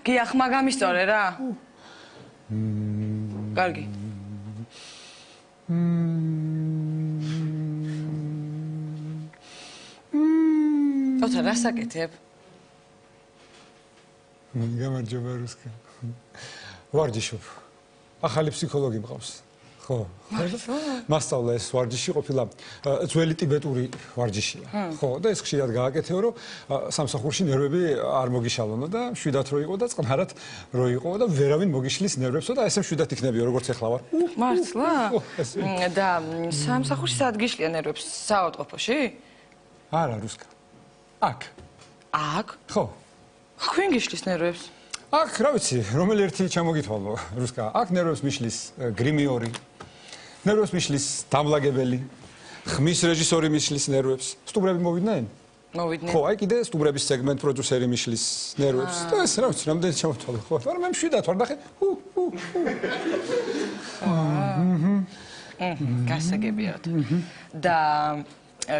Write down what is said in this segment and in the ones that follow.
გიახმა გამისწორე რა? კარგი. ოთარ, რა საკეთებ? გამარჯობა რუსკა. ვარჯიშობ. ახალი ფსიქოლოგი მყავს. ხო. მასწავლა ეს ვარჯიში ყოფილა ძველი ტიბეტური ვარჯიშია. ხო, და ეს ხშირად გააკეთეო, რომ სამსახურში ნერვები არ მოგიშალონო და შვიდათ რო იყო და წყნარად რო იყო და ვერავინ მოგიშლის ნერვებსო და ესე შვიდათ იქნებიო, როგორც ეხლა ვარ. მართლა? და სამსახურში სად გიშლიან ნერვებს? საავადმყოფოში? არა, რუსკა. აქ. აქ? ხო. ქვენ გიშლის ნერვებს? აქ, რა ვიცი, რომელი ერთი ჩამოგითვალო, რუსკა. აქ ნერვებს მიშლის გრიმიორი. ნერვებს მიშლის დამლაგებელი. ხმის რეჟისორი მიშლის ნერვებს. სტუმრები მოვიდნენ? მოვიდნენ. ხო, აი კიდე სტუმრების სეგმენტ პროდიუსერი მიშლის ნერვებს. და ეს რა ვიცი, რამდენი ჩამოთვალე, ხო? მაგრამ მე მშვიდად ვარ, ნახე. გასაგებია. და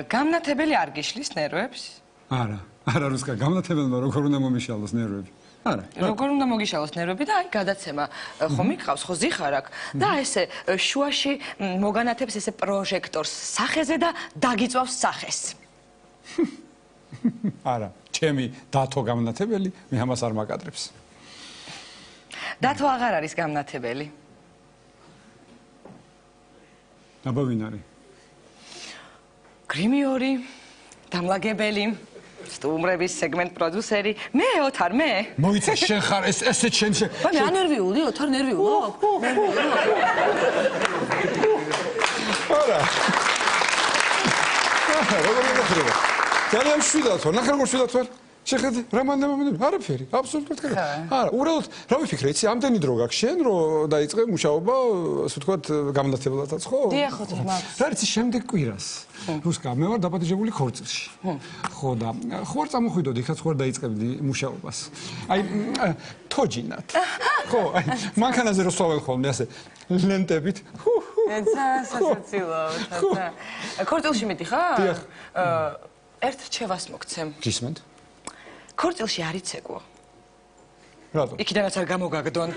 გამნათებელი არ გიშლის ნერვებს? არა, არა რუსკა, გამნათებელმა როგორ უნდა მომიშალოს ნერვები? არა. როგორ უნდა მოგიშალოს ნერვები და აი გადაცემა ხომ იქავს, ხო ზიხარაკ და ესე შუაში მოგანათებს ესე პროჟექტორს სახეზე და დაგიწვავს სახეს. არა, ჩემი დათო გამნათებელი, მე ამას არ მაკადრებს. დათო აღარ არის გამნათებელი. აბა ვინ არის? გრიმიორი, დამლაგებელი, სტუმრების სეგმენტ პროდიუსერი, მე ოთარ, მე. მოიცა შენ ხარ ესე შენ მე ანერვიული, ოთარ ნერვიულობ. არა. როგორ მიხდება? ძალიან მშვიდად ვარ, ნახე როგორ მშვიდად ვარ. შეხედე, რა მანდამამდე, არაფერი, აბსოლუტურად კარგი. არა, უბრალოდ, რა ვიფიქრე, იცი, ამდენი დრო გაქვს შენ, რომ დაიწყე მუშაობა, ასე ვთქვათ, გამნათებელადაც, ხო? დიახ, ოთარ, მაქვს. რა იცი, შემდეგ კვირას. რუსკა, მე ვარ დაპატიჟებული ქორწილში. ხო და ხო არ წამოხვიდოდი, იქაც ხო არ დაიწყებდი მუშაობას. აი, თოჯინათ. ხო, აი, მანქანაზე რო სვავენ ხოლმე ასე ლენტებით. სასაცილო. ქორწილში მიდიხარ? დიახ. ერთ რჩევას მოგცემ. გისმენთ? ქორწილში არ იცეკვო. რატო? იქიდანაც არ გამოგაგდონ.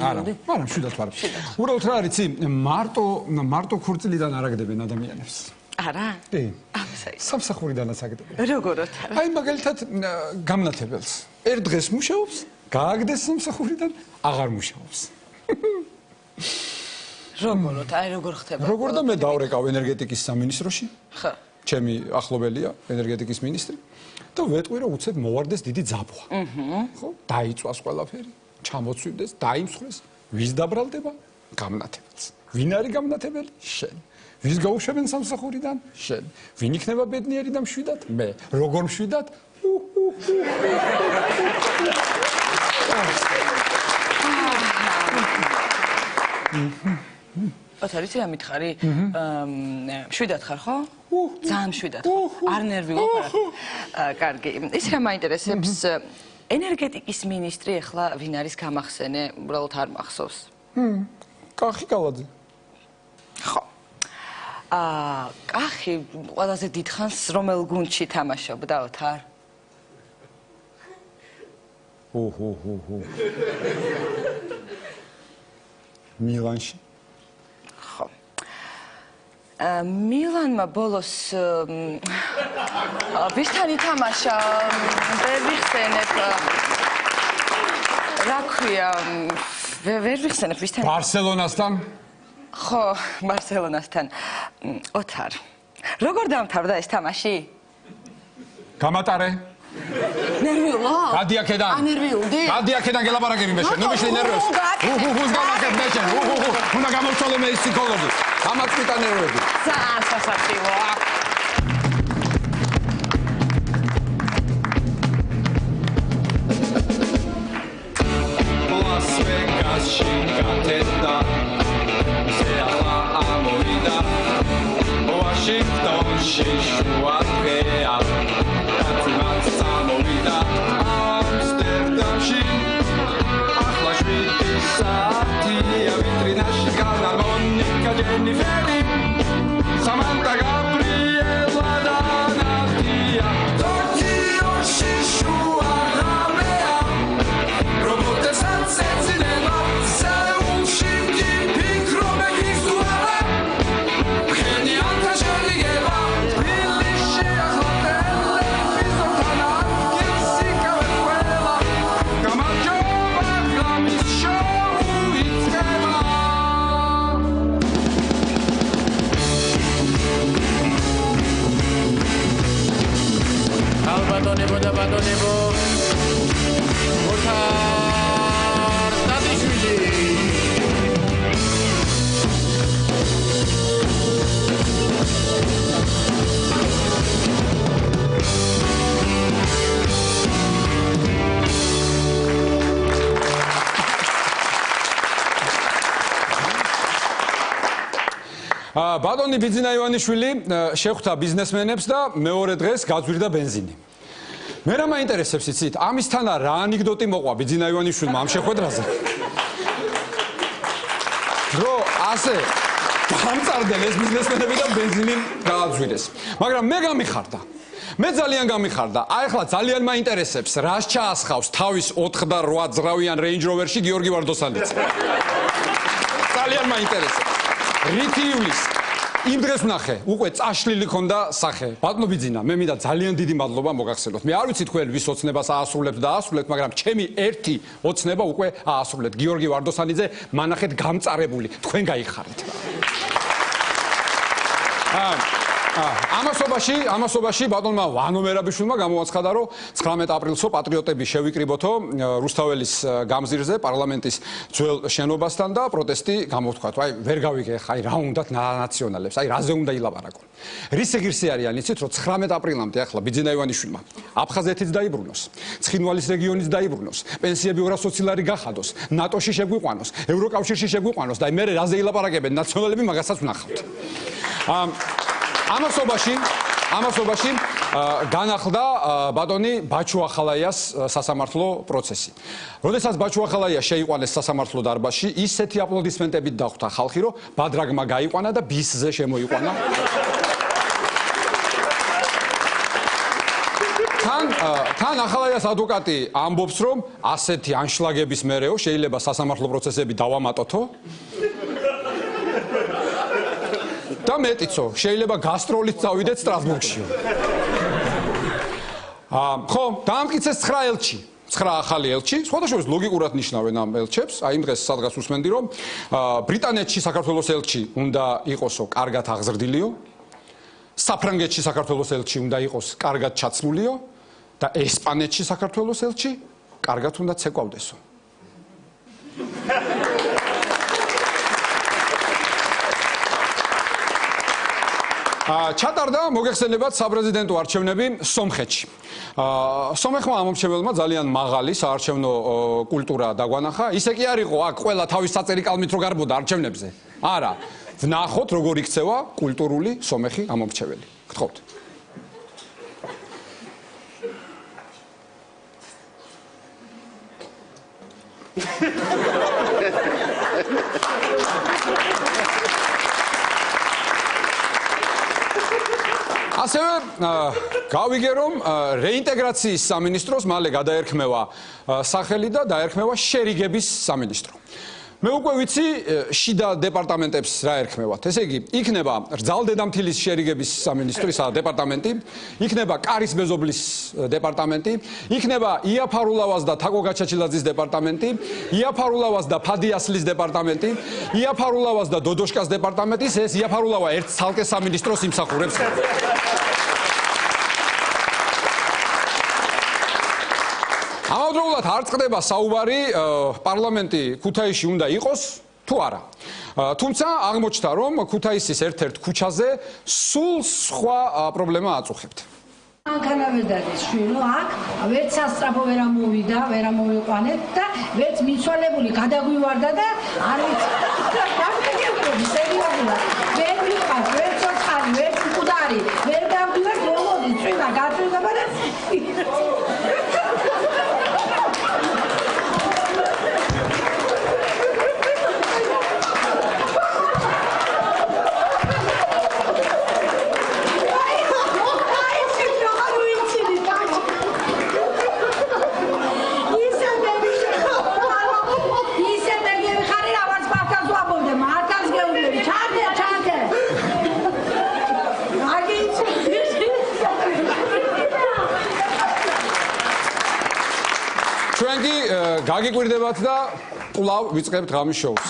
არა, მშვიდად ვარ. უბრალოდ რა არის, იცი, მარტო ქორწილიდან არ აგდებენ ადამიანებს. არა? კი. ამასაი. სამსახურიდანაც აგდებენ. როგორ ოთარ? აი მაგალითად გამნათებელს. ერთ დღეს მუშაობს, გააგდეს სამსახურიდან, აღარ მუშაობს. როგორ ოთარ? აი როგორ ხდება? როგორ და მე დავრეკავ ენერგეტიკის სამინისტროში. ხო. ჩემი ახლობელია ენერგეტიკის მინისტრი და ვეტყვი რომ უცებ მოვარდეს დიდი ძაბვა. ხო? დაიწვას ყველაფერი, ჩამოცვიდეს, დაიმსხვრეს, ვის დაბრალდება? გამნათებელს. ვინ არის გამნათებელი? შენ. ვის გაუშვებენ სამსახურიდან? შენ. ვინ იქნება ბედნიერი და მშვიდად? მე. როგორ მშვიდად? ოთარ, იცი რა მითხარი? მშვიდად ხარ, ხო? ძალიან მშვიდად ხარ. არ ნერვიულობ არა? კარგი. იცი რა მაინტერესებს? ენერგეტიკის მინისტრი ახლა ვინ არის გამახსენე? უბრალოდ არ მახსოვს. კახი კალაძე. ხო. კახი ყველაზე დიდხანს რომელ გუნდში თამაშობდა ოთარ? მილანში. ხო. მილანმა ბოლოს ვისთან ითამაშა? ვერ ვიხსენებ. რა ქვია? ვერ ვიხსენებ ვისთან? ბარსელონასთან? ხო, ბარსელონასთან. ოთარ. როგორ დამთავრდა ეს თამაში? გამატარე. ნერვიულა? გადი აქედან. ანერვიულდი? გადი აქედან გელაპარაკები მე შენ. ნუ მიშლი ნერვებს. უჰუს გამაკეთ მე შენ. უნდა გამოვცვალო მე ის ფსიქოლოგი. გამაწვიტა ნერვები. ძალიან სასაცილოა. Las Vegas-ში გათენდა. ზეალა ამოვიდა. Washington ბატონი ბიძინა ივანიშვილი შეხვდა ბიზნესმენებს და მეორე დღეს გაძვირდა ბენზინი. მე რა მაინტერესებს იცით? ამისთან რა ანეკდოტი მოყვა ბიძინა ივანიშვილმა ამ შეხვედრაზე? რო ასე გამწარდნენ ეს ბიზნესმენები და ბენზინი გააძვირეს. მაგრამ მე გამიხარდა. მე ძალიან გამიხარდა. აი ახლა ძალიან მაინტერესებს რას ჩაასხავს თავის 4 და 8 ძრავიან Range Rover-ში გიორგი ვარდოსანიძე. ძალიან მაინტერესებს. რითიulis იმ დღეს ვნახე, უკვე წაშლილი ქონდა სახე. ბატონო ბიძინა, მე მინდა ძალიან დიდი მადლობა მოგახსენოთ. მე არ ვიცი თქვენ ვის ოცნებას აასრულებთ და აასრულებთ, მაგრამ ჩემი ერთი ოცნება უკვე აასრულეთ. გიორგი ვარდოსანიძე, მანახეთ გამწარებული, თქვენ გაიხარეთ. ამასობაში ბატონმა ვანო მერაბიშვილმა გამოაცხადა, რომ 19 აპრილსო პატრიოტები შევიკრიბოთო რუსთაველის გამზირზე პარლამენტის ძველ შენობასთან და პროტესტი გამოვთქვათ. აი ვერ გავიგე ხა, აი რა უნდათ ნაციონალებს, აი რაზე უნდა ილაპარაკონ. რის ღირსი არიან იცით, რომ 19 აპრილამდე ახლა ბიძინა ივანიშვილმა აფხაზეთიც დაიბრუნოს, ცხინვალის რეგიონიც დაიბრუნოს, პენსიები 220 ლარი გახადოს, ნატოში შეგვიყვანოს, ევროკავშირში შეგვიყვანოს და აი მე რაზე ილაპარაკებენ ნაციონალები მაგასაც ვნახავთ. ამასობაში განახლდა ბატონი ბაჩუახალაიას სასამართლო პროცესი. როდესაც ბაჩუახალაია შეიყვანეს სასამართლო დარბაზში, ისეთი აპლოდისმენტებით დახვდა ხალხი, რომ ბადრაგმა გაიყვანა და ბისზე შემოიყვანა. თან ახალაიას ადვოკატი ამბობს, რომ ასეთი ანშლაგების მერეო შეიძლება სასამართლო პროცესები დავამატოთო. და მეტიცო, შეიძლება გასტროლით წავიდეთ სტრასბურგში. ხო, დაამტკიცეს 9 ელჩი, 9 ახალი ელჩი, სხვადასხვა ლოგიკურად ნიშნავენ ამ ელჩებს. აი იმ დღეს სადღაც უსმენდი, რომ ბრიტანეთში საქართველოს ელჩი უნდა იყოსო კარგად აღზრდილიო, საფრანგეთში საქართველოს ელჩი უნდა იყოს კარგად ჩაცმულიო და ესპანეთში საქართველოს ელჩი კარგად უნდა ცეკვავდესო. ჩატარდა მოგეხსენებათ საპრეზიდენტო არჩევნები სომხეთში. სომეხმა ამომრჩეველმა ძალიან მაღალი საარჩევნო კულტურა დაგვანახა. ისე კი არ იყო აქ ყველა თავის საწერი კალმით რო გარბოდა არჩევნებზე. არა, ვნახოთ როგორ იქცევა კულტურული სომეხი ამომრჩეველი. გთხოვთ. ასევე გავიგე რომ რეინტეგრაციის სამინისტროს მალე გადაერქმევა სახელი და დაერქმევა შერიგების სამინისტრო. მე უკვე ვიცი შიდა დეპარტამენტებს რა ერქმევათ. ესე იგი, იქნება რძალდედამთილის შერიგების სამინისტრის დეპარტამენტი, იქნება კარის მეზობლის დეპარტამენტი, იქნება იაფარულავას და თაკო გაჩაჩილაძის დეპარტამენტი, იაფარულავას და ფადიასლის დეპარტამენტი, იაფარულავას და დოდოშკას დეპარტამენტი, ეს იაფარულავა ერთ ცალკე სამინისტროს იმსახურებს. ამავდროულად არ წყდება საუბარი პარლამენტი ქუთაისში უნდა იყოს თუ არა. თუმცა აღმოჩნდა რომ ქუთაისის ერთ-ერთ ქუჩაზე სულ სხვა პრობლემა აწუხებთ. ანკანავედარის შვილო აქ ვერც სასწრაფო ვერ ამოვიდა, ვერ ამოვიყვანეთ და ვერც მიცვალებული გადაგვივარდა და არ ვიცი. სერიოზულად ვერ ვიყავ, ვერც ოცხალი, ვერც მკვდარი, ჩვენ კი გაგიკვირდებათ და კვლავ ვიწყებთ ღამის შოუს.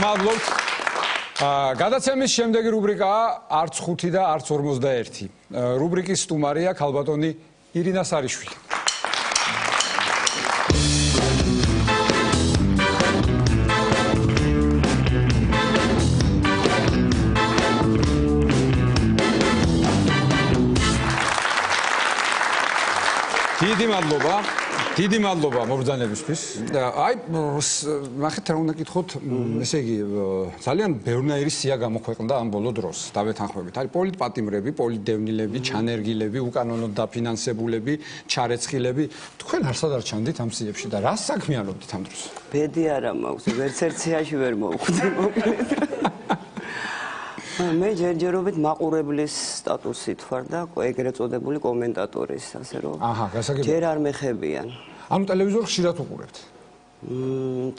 მადლობთ. გადაცემის შემდეგი რუბრიკაა არც 5 და არც 51. რუბრიკის სტუმარია ქალბატონი ირინა სარიშვილი. დიდი მადლობა მობრძანებისთვის. აი, ნახეთ რა უნდა გითხოთ, ესე იგი, ძალიან ბევრნაირი სია გამოქვეყნდა ამ ბოლო დროს. დავეთანხმებით. არის პოლიტპატიმრები, პოლიტდევნილები, ჩანერგილები, უკანონოდ დაფინანსებულები, ჩარეცხილები. თქვენ არსად არ ჩანდით ამ სიებში და რას საქმიანობდით ამ დროს? ბედი არა მაქვს, ვერც ერთ სიაში ვერ მოვხვდი მოკლედ. მე ჯერჯერობით მაყურებლის სტატუსით ვარ და ეგრეთ წოდებული კომენტატორის, ასე რომ. აჰა, გასაგებია. ჯერ არ მეხებიან. ანუ ტელევიზორს ხშირად უყურებთ?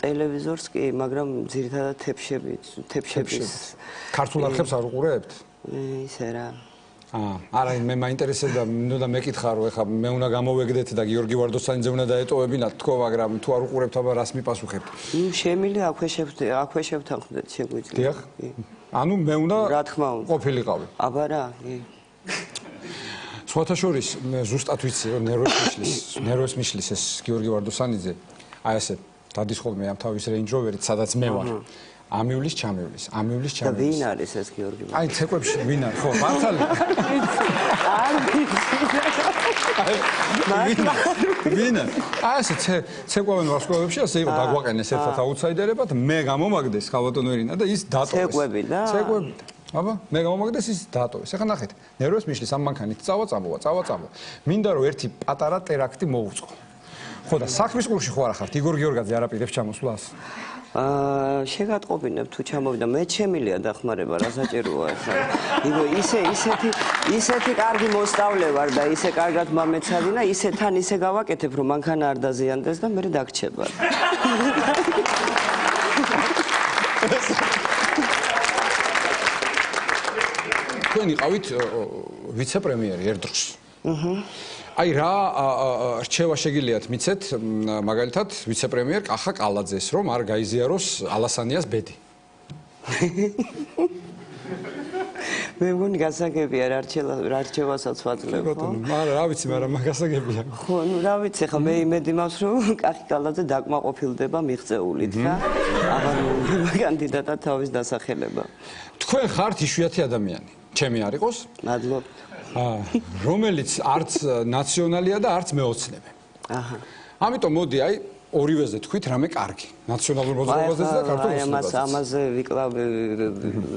ტელევიზორს კი, მაგრამ ძირითადად თეფშების. ქართულ არხებს არ უყურებთ? ისე რა. არა, მე მაინტერესებდა, მინდოდა მეკითხა, რომ ეხლა მე უნდა გამოვეგდეთ და გიორგი ვარდოსანიძე უნდა დაეტოვებინათ თქო, მაგრამ თუ არ უყურებთ, აბა რას მიპასუხებთ? შემიძლია აქვე შევთანხმდეთ, შეგვიძლია. დიახ. ანუ მე უნდა რა თქმა უნდა ყოფილიყავი. აბა რა, სხვათა შორის მე ზუსტად ვიცი რომ ნერვოს მიშლის ეს გიორგი ვარდოსანიძე აი ესე დადის ხოლმე ამ თავის Range Rover-ით სადაც მე ვარ. ამივლის ჩამივლის. და ვინ არის ეს გიორგი? აი ცეკვებში ვინ არის? ხო, მართალი. ვინ? აი ესე ცეკვავენ ვარსკვლავებში ასე იყო დაგვაყენეს ერთად აუთსაიდერებად, მე გამომაგდეს ქალბატონო ირინა და ის დატოვეს. ცეკვები და? ცეკვები. აბა, მე გამომაგდეს ის დატოვეს. ეხლა ნახეთ, ნერვოს მიშლის ამ მანქანით წავა. მინდა რომ ერთი პატარა ტერაქტი მოუწყო. ხო და საქმის ყურში ხო არ ხართ? იგორ გიორგაძე არ აპირებს ჩამოსვლას? შეგატყობინებ თუ ჩამოვიდა მე შემილია დახმარება რა საჭიროა ახლა ისეთი კარგი მოსწავლე ვარ და ისე კარგად მომეცადინა ისე თან ისე გავაკეთებ რომ მანქანა არ დაზიანდეს და მე დაგრჩება თქვენ იყავით ვიცე-პრემიერი ერთ დროს აი რა რჩევა შეგიძლიათ მიცეთ მაგალითად ვიცე-პრემიერ კახა კალაძეს რომ არ გაიზიაროს ალასანიას ბედი მე მგონი გასაგებია რა რჩევასაც ვაძლევ ხო? არა რა ვიცი მაგრამ გასაგებია ხო ნუ რა ვიცი ხა მე იმედი მაქვს რომ კახი კალაძე დაკმაყოფილდება მიღწეულით რა აღარ კანდიდატად თავის დასახელება თქვენ ხართ იშვიათი ადამიანი ჩემი არ იყოს მადლობთ რომელიც არც ნაციონალია და არც მეოცნებე. აჰა. ამიტომ მოდი აი ორივეზე თქვით რამე კარგი. ნაციონალურ მოძრაობაზე და ქართულ ოცნებაზე. ამაზე ვიკლავ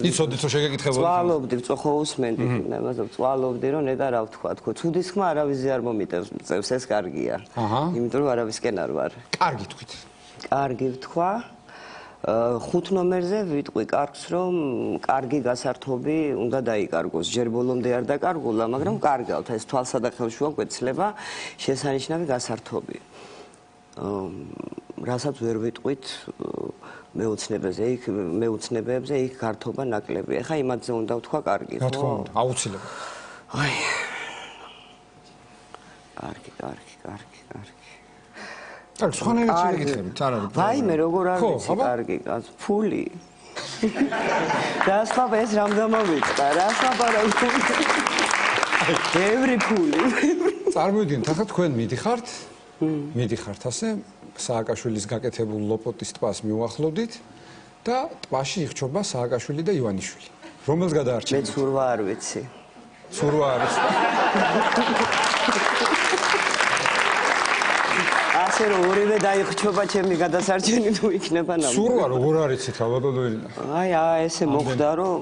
იცოდით რომ შეგეკითხებოდი. წვალობდი, ხო უსმენდი, ამაზე წვალობდი რომ ნეტა რა ვთქვა, ცუდის ხმა არავის არ მომიტევს, ეს კარგია. აჰა. იმიტომ რომ არავისკენ არ ვარ. კარგი თქვით. კარგი ვთქვა. 5 ნომერზე ვიტყვი კარგს რომ კარგი გასართობი უნდა დაიკარგოს. ჯერ ბოლომდე არ დაკარგულა, მაგრამ კარგავთ ეს თვალსა და ხელშუა გვეცლება შესანიშნავი გასართობი. რასაც ვერ ვიტყვით მეუცნებებზე, იქ გართობა ნაკლები. ეხა იმათზე უნდა ვთქვა კარგი, ხო? რა თქმა უნდა, აუცილებლად. აი. კარგი. так, სხვანაირად შეგეკითხებით, არ არის. ვაიმე, როგორ არ ვიცი, კარგი, ფული. რას ხაბ ეს რამ გამოვიწყდა, რას აპარატი. ბევრი ფული. წარმოვიდგინეთ, ახლა თქვენ მიდიხართ ასე სააკაშვილის გაკეთებულ ლოპოტის ტბას მიუახლოვდით და ტბაში იხჩობა სააკაშვილი და ივანიშვილი. რომელს გადაარჩენთ? მე ცურვა არ ვიცი. ცურვა არის. ასე რომ ორივე დაიხჩობა ჩემი გადასარჩენი თუ იქნება ნამ. ცურვა როგორ არიცით ალბათო ირინა? აი ესე მოხდა რომ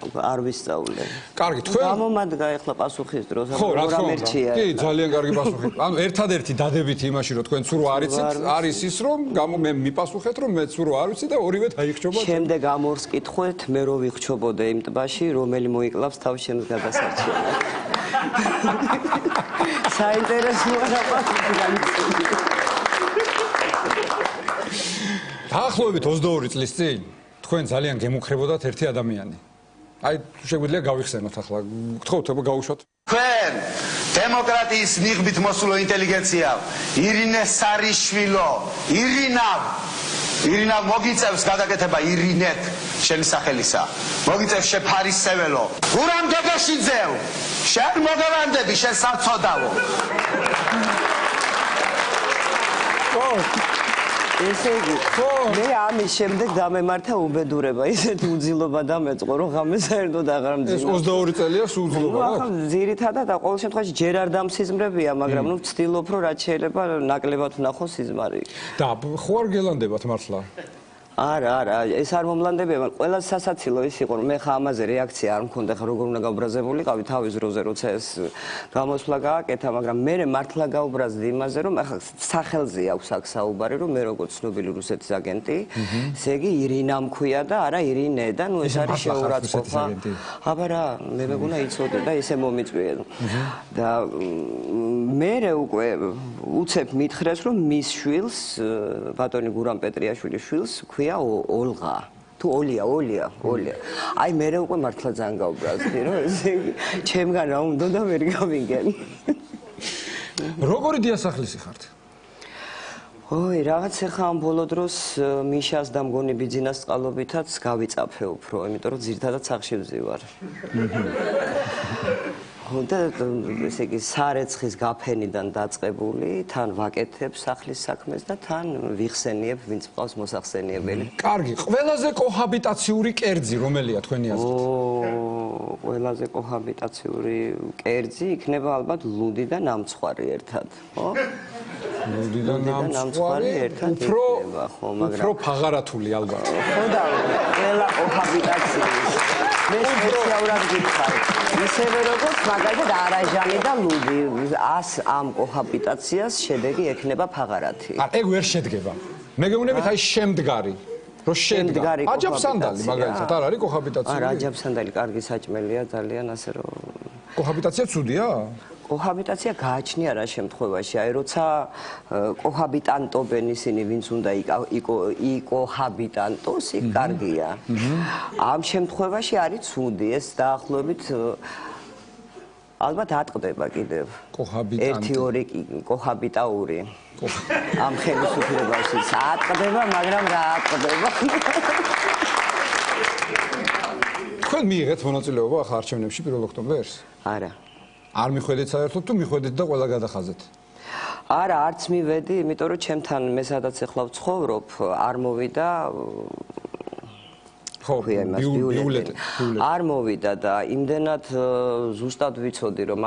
არ ვისწავლე. კარგი, თქვენ გამომადგა ახლა პასუხის დროს, ხო, რა თქმა უნდა. მერჩია. კი, ძალიან კარგი პასუხი. ანუ ერთადერთი დადებითი იმაში რომ თქვენ ცურვა არიცით, არის ის რომ მე მიპასუხეთ რომ მე ცურვა არ ვიცი და ორივე დაიხჩობა. შემდეგ ამორს კითხვით, მე რო ვიხჩობოდე იმ ტბაში, რომელი მოიკლავს თავის ჩემს გადასარჩენად. საინტერესოა რა დაახლოებით 22 წლის წინ თქვენ ძალიან გემუქრებოდათ ერთი ადამიანი. აი შეგვიძლია გავიხსენოთ ახლა. გთხოვთ გავუშვათ. თქვენ დემოკრატიის ნიღბით მოსულო ინტელიგენცია ირინე სარიშვილო ირინა მოგიწევს გადაკეთება ირინეთ შენი სახელისა მოგიწევს შეფარისეველო გურამ გეგეშიძევ შენ მოგევანდები შენ საცოდავო ესე იგი, მე ამის შემდეგ დამემართა უბედურება, ისეთი უძილობა დამეწყო, რომ ღამე საერთოდ აღარ მძინა. ეს 22 წელია სულ უძილობა რა? ახლა ძირითადად ყოველ შემთხვევაში ჯერ არ დამსიზმრებია, მაგრამ ნუ ვცდილობ, რომ რაც შეიძლება ნაკლებად ვნახო სიზმარი. და ხო არ გელანდებათ მართლა? არა, ეს არ მომლანდებია, მაგრამ ყველაზე სასაცილო ის იყო, რომ მე ხა ამაზე რეაქცია არ მქონდა, ხა როგორ უნდა გაუბრაზებულიყავი თავის დროზე, როცა ეს გამოსვლა გააკეთა, მაგრამ მე მართლა გაუბრაზდი იმაზე, რომ ახლა სახელზე აქვს აქ საუბარი, რომ მე როგორც ცნობილი რუსეთის აგენტი, ესე იგი ირინა მქვია და არა ირინე და ნუ ეს არის შეურაცხყოფა. აბა რა, მე მეგონა იცოდე და ესე მომიწვია. და მე უკვე უცებ მითხრეს, რომ მის შვილს, ბატონი გურამ პეტრიაშვილის შვილს ოლღა თუ ოლია. აი მე უკვე მართლა ძალიან გაუბრაზდი, რომ ესე იგი ჩემგან რა უნდა და ვერ გავიგენ. როგორი დიასახლისი ხართ? ой, რაღაც ახლა ამ ბოლო დროს მიშას და მგონი ბიძინას წყალობითაც გავიწაფე უფრო, იმიტომ რომ ძირთადად სახლში ვზივარ. და ესე იგი სარეცხის გაფენიდან დაწყებული, თან ვაკეთებ სახლის საქმეს და თან ვიხსენიებ, ვინც მყავს მოსახსენიებელი. კარგი, ყველაზე კოჰაბიტაციური კერძი რომელია თქვენი აზრით? ყველაზე კოჰაბიტაციური კერძი იქნება ალბათ ლუდი და ნამცხვარი ერთად, ხო? ლუდი და ნამცხვარი ერთად იქნება, ხო, მაგრამ უფრო ფაღარათული ალბათ. ხო და ყველა კოჰაბიტაციის მე სპეციალურად გითხარ. ისევე როგორც მაგალითად არაჟანი და ლუდი, ამ კოჰაბიტაციას შედეგი ექნება ფაღარათი. ეგ ვერ შედგება. მე გეუბნებით აი შემდგარი. რო შედგა. აჯაბსანდალი მაგალითად არ არის კოჰაბიტაცია? არა, აჯაბსანდალი კარგი საჭმელია ძალიან, ასე რომ კოჰაბიტაცია ცუდია? კოჰაბიტაცია გააჩნია რა შემთხვევაში, აი როცა კოჰაბიტანტობენ ისინი, ვინც უნდა იკოჰაბიტანტოს, იქ კარგია. ამ შემთხვევაში არის ცუდი, ეს დაახლოებით ალბათ ატყდება კიდევ. კოჰაბიტანტი. 1-2 კოჰაბიტაური. ამ ხელისუფლებაში ატყდება, მაგრამ რა ატყდება? თქვენ მიიღეთ მონაწილეობა ახლა არჩევნებში 1 ოქტომბერს? არა. არ მიხვედით საერთოდ თუ მიხვედით და ყველა გადახაზეთ? არა, არც მივედი, იმიტომ რომ ჩემთან მე სადაც ახლა ვცხოვრობ, არ მოვიდა ხო, ბიულეტენი. არ მოვიდა და იმდენად ზუსტად ვიცოდი, რომ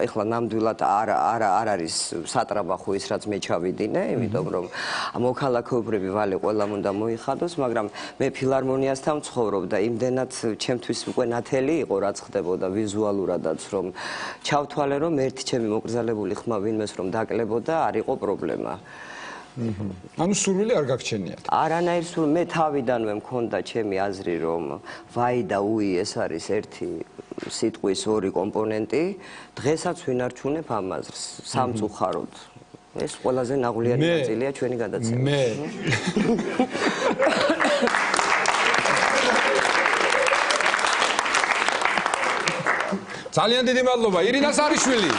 ახლა ნამდვილად არ არის სატრაბახო ის, რაც მე ჩავიდინე, იმიტომ რომ მოქალაქეობრივი ვალე ყველამ უნდა მოიხადოს, მაგრამ მე ფილარმონიასთან ვცხოვრობ და იმდენად ჩემთვის უკვე ნათელი იყო, რაც ხდებოდა ვიზუალურადაც, რომ ჩავთვალე, რომ ერთი ჩემი მოკრძალებული ხმა ვინმეს რომ დაკლებოდა, არ იყო პრობლემა. ანუ სურვილი არ გაგჩენიათ? არანაირ სულ მე თავიდანვე მქონდა ჩემი აზრი, რომ ვაი და უი ეს არის ერთი სიტყვის ორი კომპონენტი, დღესაც ვინარჩუნებ ამ აზრს სამწუხაროდ. ეს ყველაზე ნაღვლიანი ნაწილია ჩვენი გადაცემის. მე ძალიან დიდი მადლობა ირინა სარიშვილი.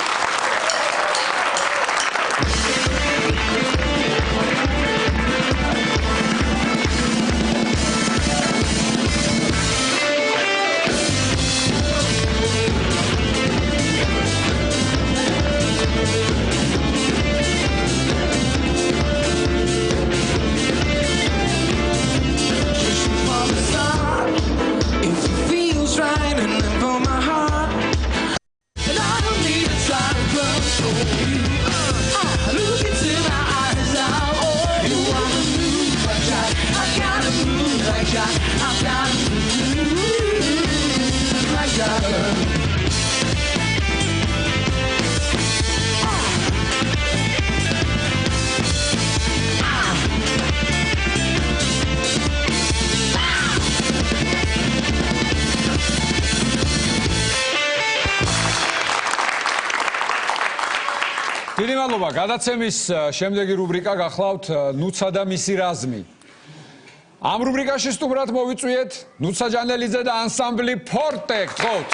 If it feels right and for my heart, and I don't need to try. მადლობა. გადაცემის შემდეგი რუბრიკა გახლავთ ნუცა და მისი რაზმი. ამ რუბრიკაში სტუმრად მოვიწვიეთ ნუცა ჯანელიძე და ანსამბლი ფორტე. გთხოვთ.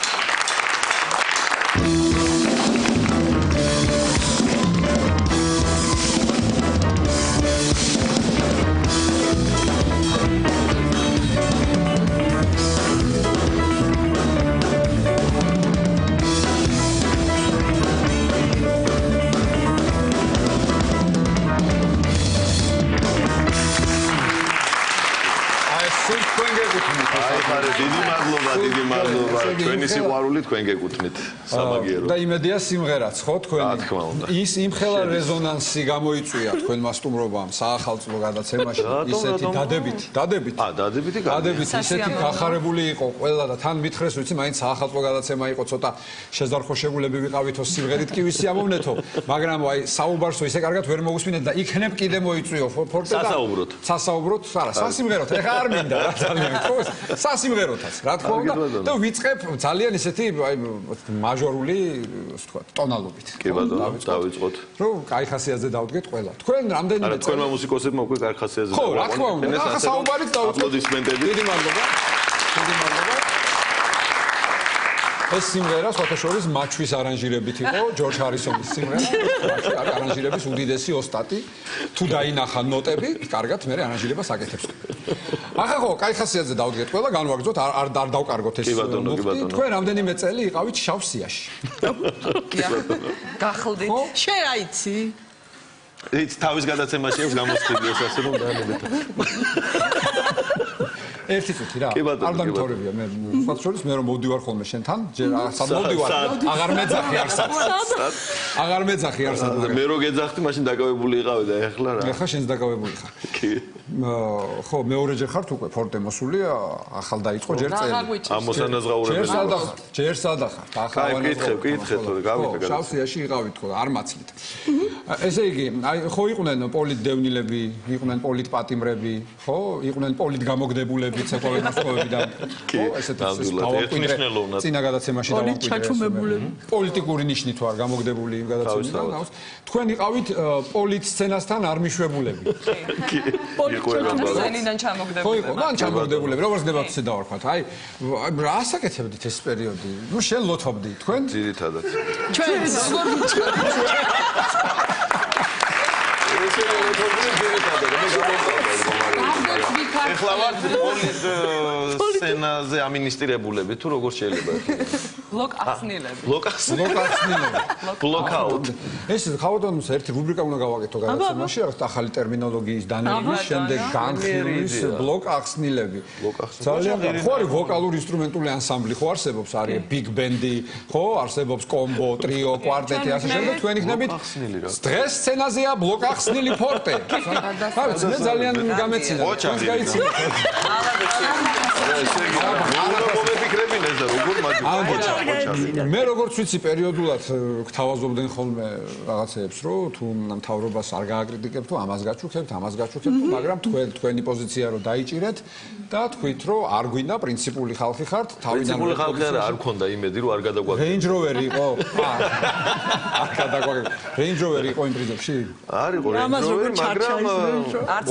დიდი მადლობა. Თქვენი სიყვარული თქვენ გეკუთვნით. სამაგიერო. და იმედია სიმღერაც, ხო, თქვენი? რა თქმა უნდა. ის იმხელა რეზონანსი გამოიწვია თქვენმა სტუმრობამ საახალწლო გადაცემაში, ისეთი დადებითი. დადებითი ისეთი გახარებული იყო ყველა და თან მითხრეს, ვიცი, მაინც საახალწლო გადაცემა იყო, ცოტა შეზარხოშებულები ვიყავითო სიმღერით კი ვისი ამოვნეთო, მაგრამ აი საუბარსო ისე კარგად ვერ მოусმინეთ და იქნებ კიდე მოიწვიო ფორტე და სასაუბროთ, არა, სასიმღეროთ. ეხა არ მინდა რა ძალიან ხო? სასიმღეროთაც, რა თქმა უნდა. და ვიწყებ ძალიან ისეთი აი მაჟორული, ასე ვთქვათ, ტონალობით. კი ბატონო, დავიწყოთ. რომ კაი ხასიათზე დავდგეთ ყველა. თქვენ რამდენიმე არა, თქვენმა მუსიკოსებმა უკვე კაი ხასიათზე ხო, რა თქმა უნდა. ახლა საუბარით დავიწყოთ. აპლოდისმენტები. დიდი მადლობა. ეს სიმღერა სხვათაშორის მაჩვის არანჟირებით იყო, ჯორჯ ჰარისონის სიმღერა. არანჟირების უდიდესი ოსტატი. თუ დაინახა ნოტები, კარგად მე არანჟირებას აკეთებს. ახლა ხო, კაი ხასიათზე დავდგეთ ყველა, განვაგრძოთ, არ დავკარგოთ ეს მუხტი. თქვენ რამდენიმე წელი იყავით შავ სიაში. გახლდით. შენ რა იცი? იცი თავის გადაცემაში აქვს გამოსწრებული ეს ასე რომ დაანებეთ. ერთი წუთი რა. არ დამთავრებია მე. სხვათაშორის მე რომ მოვდივარ ხოლმე შენთან, ჯერ სად მოვდივარ? აღარ მეძახი არსად. აღარ მეძახი არსად. მე რო გეძახდი, მაშინ დაკავებული იყავი და ეხლა რა. ეხლა შენს დაკავებული ხარ. კი. ხო, მეორეჯერ ხართ უკვე ფორტე მოსულია, ახალ დაიწყო ჯერ წელი. ამ მოსანაზღაურებელი. ჯერ სადახარ. ახლა კითხე თორე გავიდა. შავსიაში იყავით ხო, არ მაცლით. ესე იგი, აი ხო იყვნენ პოლიტდევნილები, იყვნენ პოლიტპატიმრები, ხო, იყვნენ პოლიტგამოგდებულები, ცეკვავებასწოვები და ხო, ესეთი ერთნიშნელოვნად. წინა გადაცემაში პოლიტჩაჩუმებულები. პოლიტიკური ნიშნით ვარ გამოგდებული იმ გადაცემიდან. თქვენ იყავით პოლიტსცენასთან არ მიშვებულები. კი. პოლიტჩაჩუმებულიდან ჩამოგდებული. ხო იყო, მან ჩამოგდებულები, როგორც დებათ ისე დავარქვათ. აი, რა ასაკეთებდით ეს პერიოდი? ნუ შენ ლოთობდი, თქვენ? ძირითადად. ჩვენ როგორ ესე ლოთობდი ძირითადად, მე ეხლა ვარ პოლიტსცენაზე ამინისტრირებულები, თუ როგორ შეიძლება ეხლა? ბლოკ-ახსნილები. ბლოკაუტ. ეს ხავდონს ერთი რუბრიკა უნდა გავაკეთო გადაცემაში, რაღაც ახალი ტერმინოლოგიის დანერგვის, შემდეგ განხილვის ბლოკ-ახსნილები. ძალიან ხო არის ვოკალური ინსტრუმენტული ანსამბლი, ხო არსებობს, არის ბიგ ბენდი, ხო არსებობს კომბო, ტრიო, კვარტეტი, ასე შემდეგ. თქვენ იქნებით დღეს სცენაზეა ბლოკ-ახსნილი ფორტე. ხავთ, მე ძალიან გამეცინა. თქვენს გაიცინეთ. მე როგორც ვიცი პერიოდულად გთავაზობდნენ ხოლმე რაღაცეებს, რომ თუ მთავრობას არ გააკრიტიკებთ, თუ ამას გაჩუქებთ, მაგრამ თქვენი პოზიცია რომ დაიჭირეთ და თქვით, რომ არ გვინდა პრინციპული ხალხი ხართ, პრინციპული ხალხი არ გქონდა იმედი, რომ არ გადაგვაგებთ. Range Rover იყო. არ გადაგვაგებთ. Range Rover იყო იმ პრინციპში? არ იყო Range Rover, მაგრამ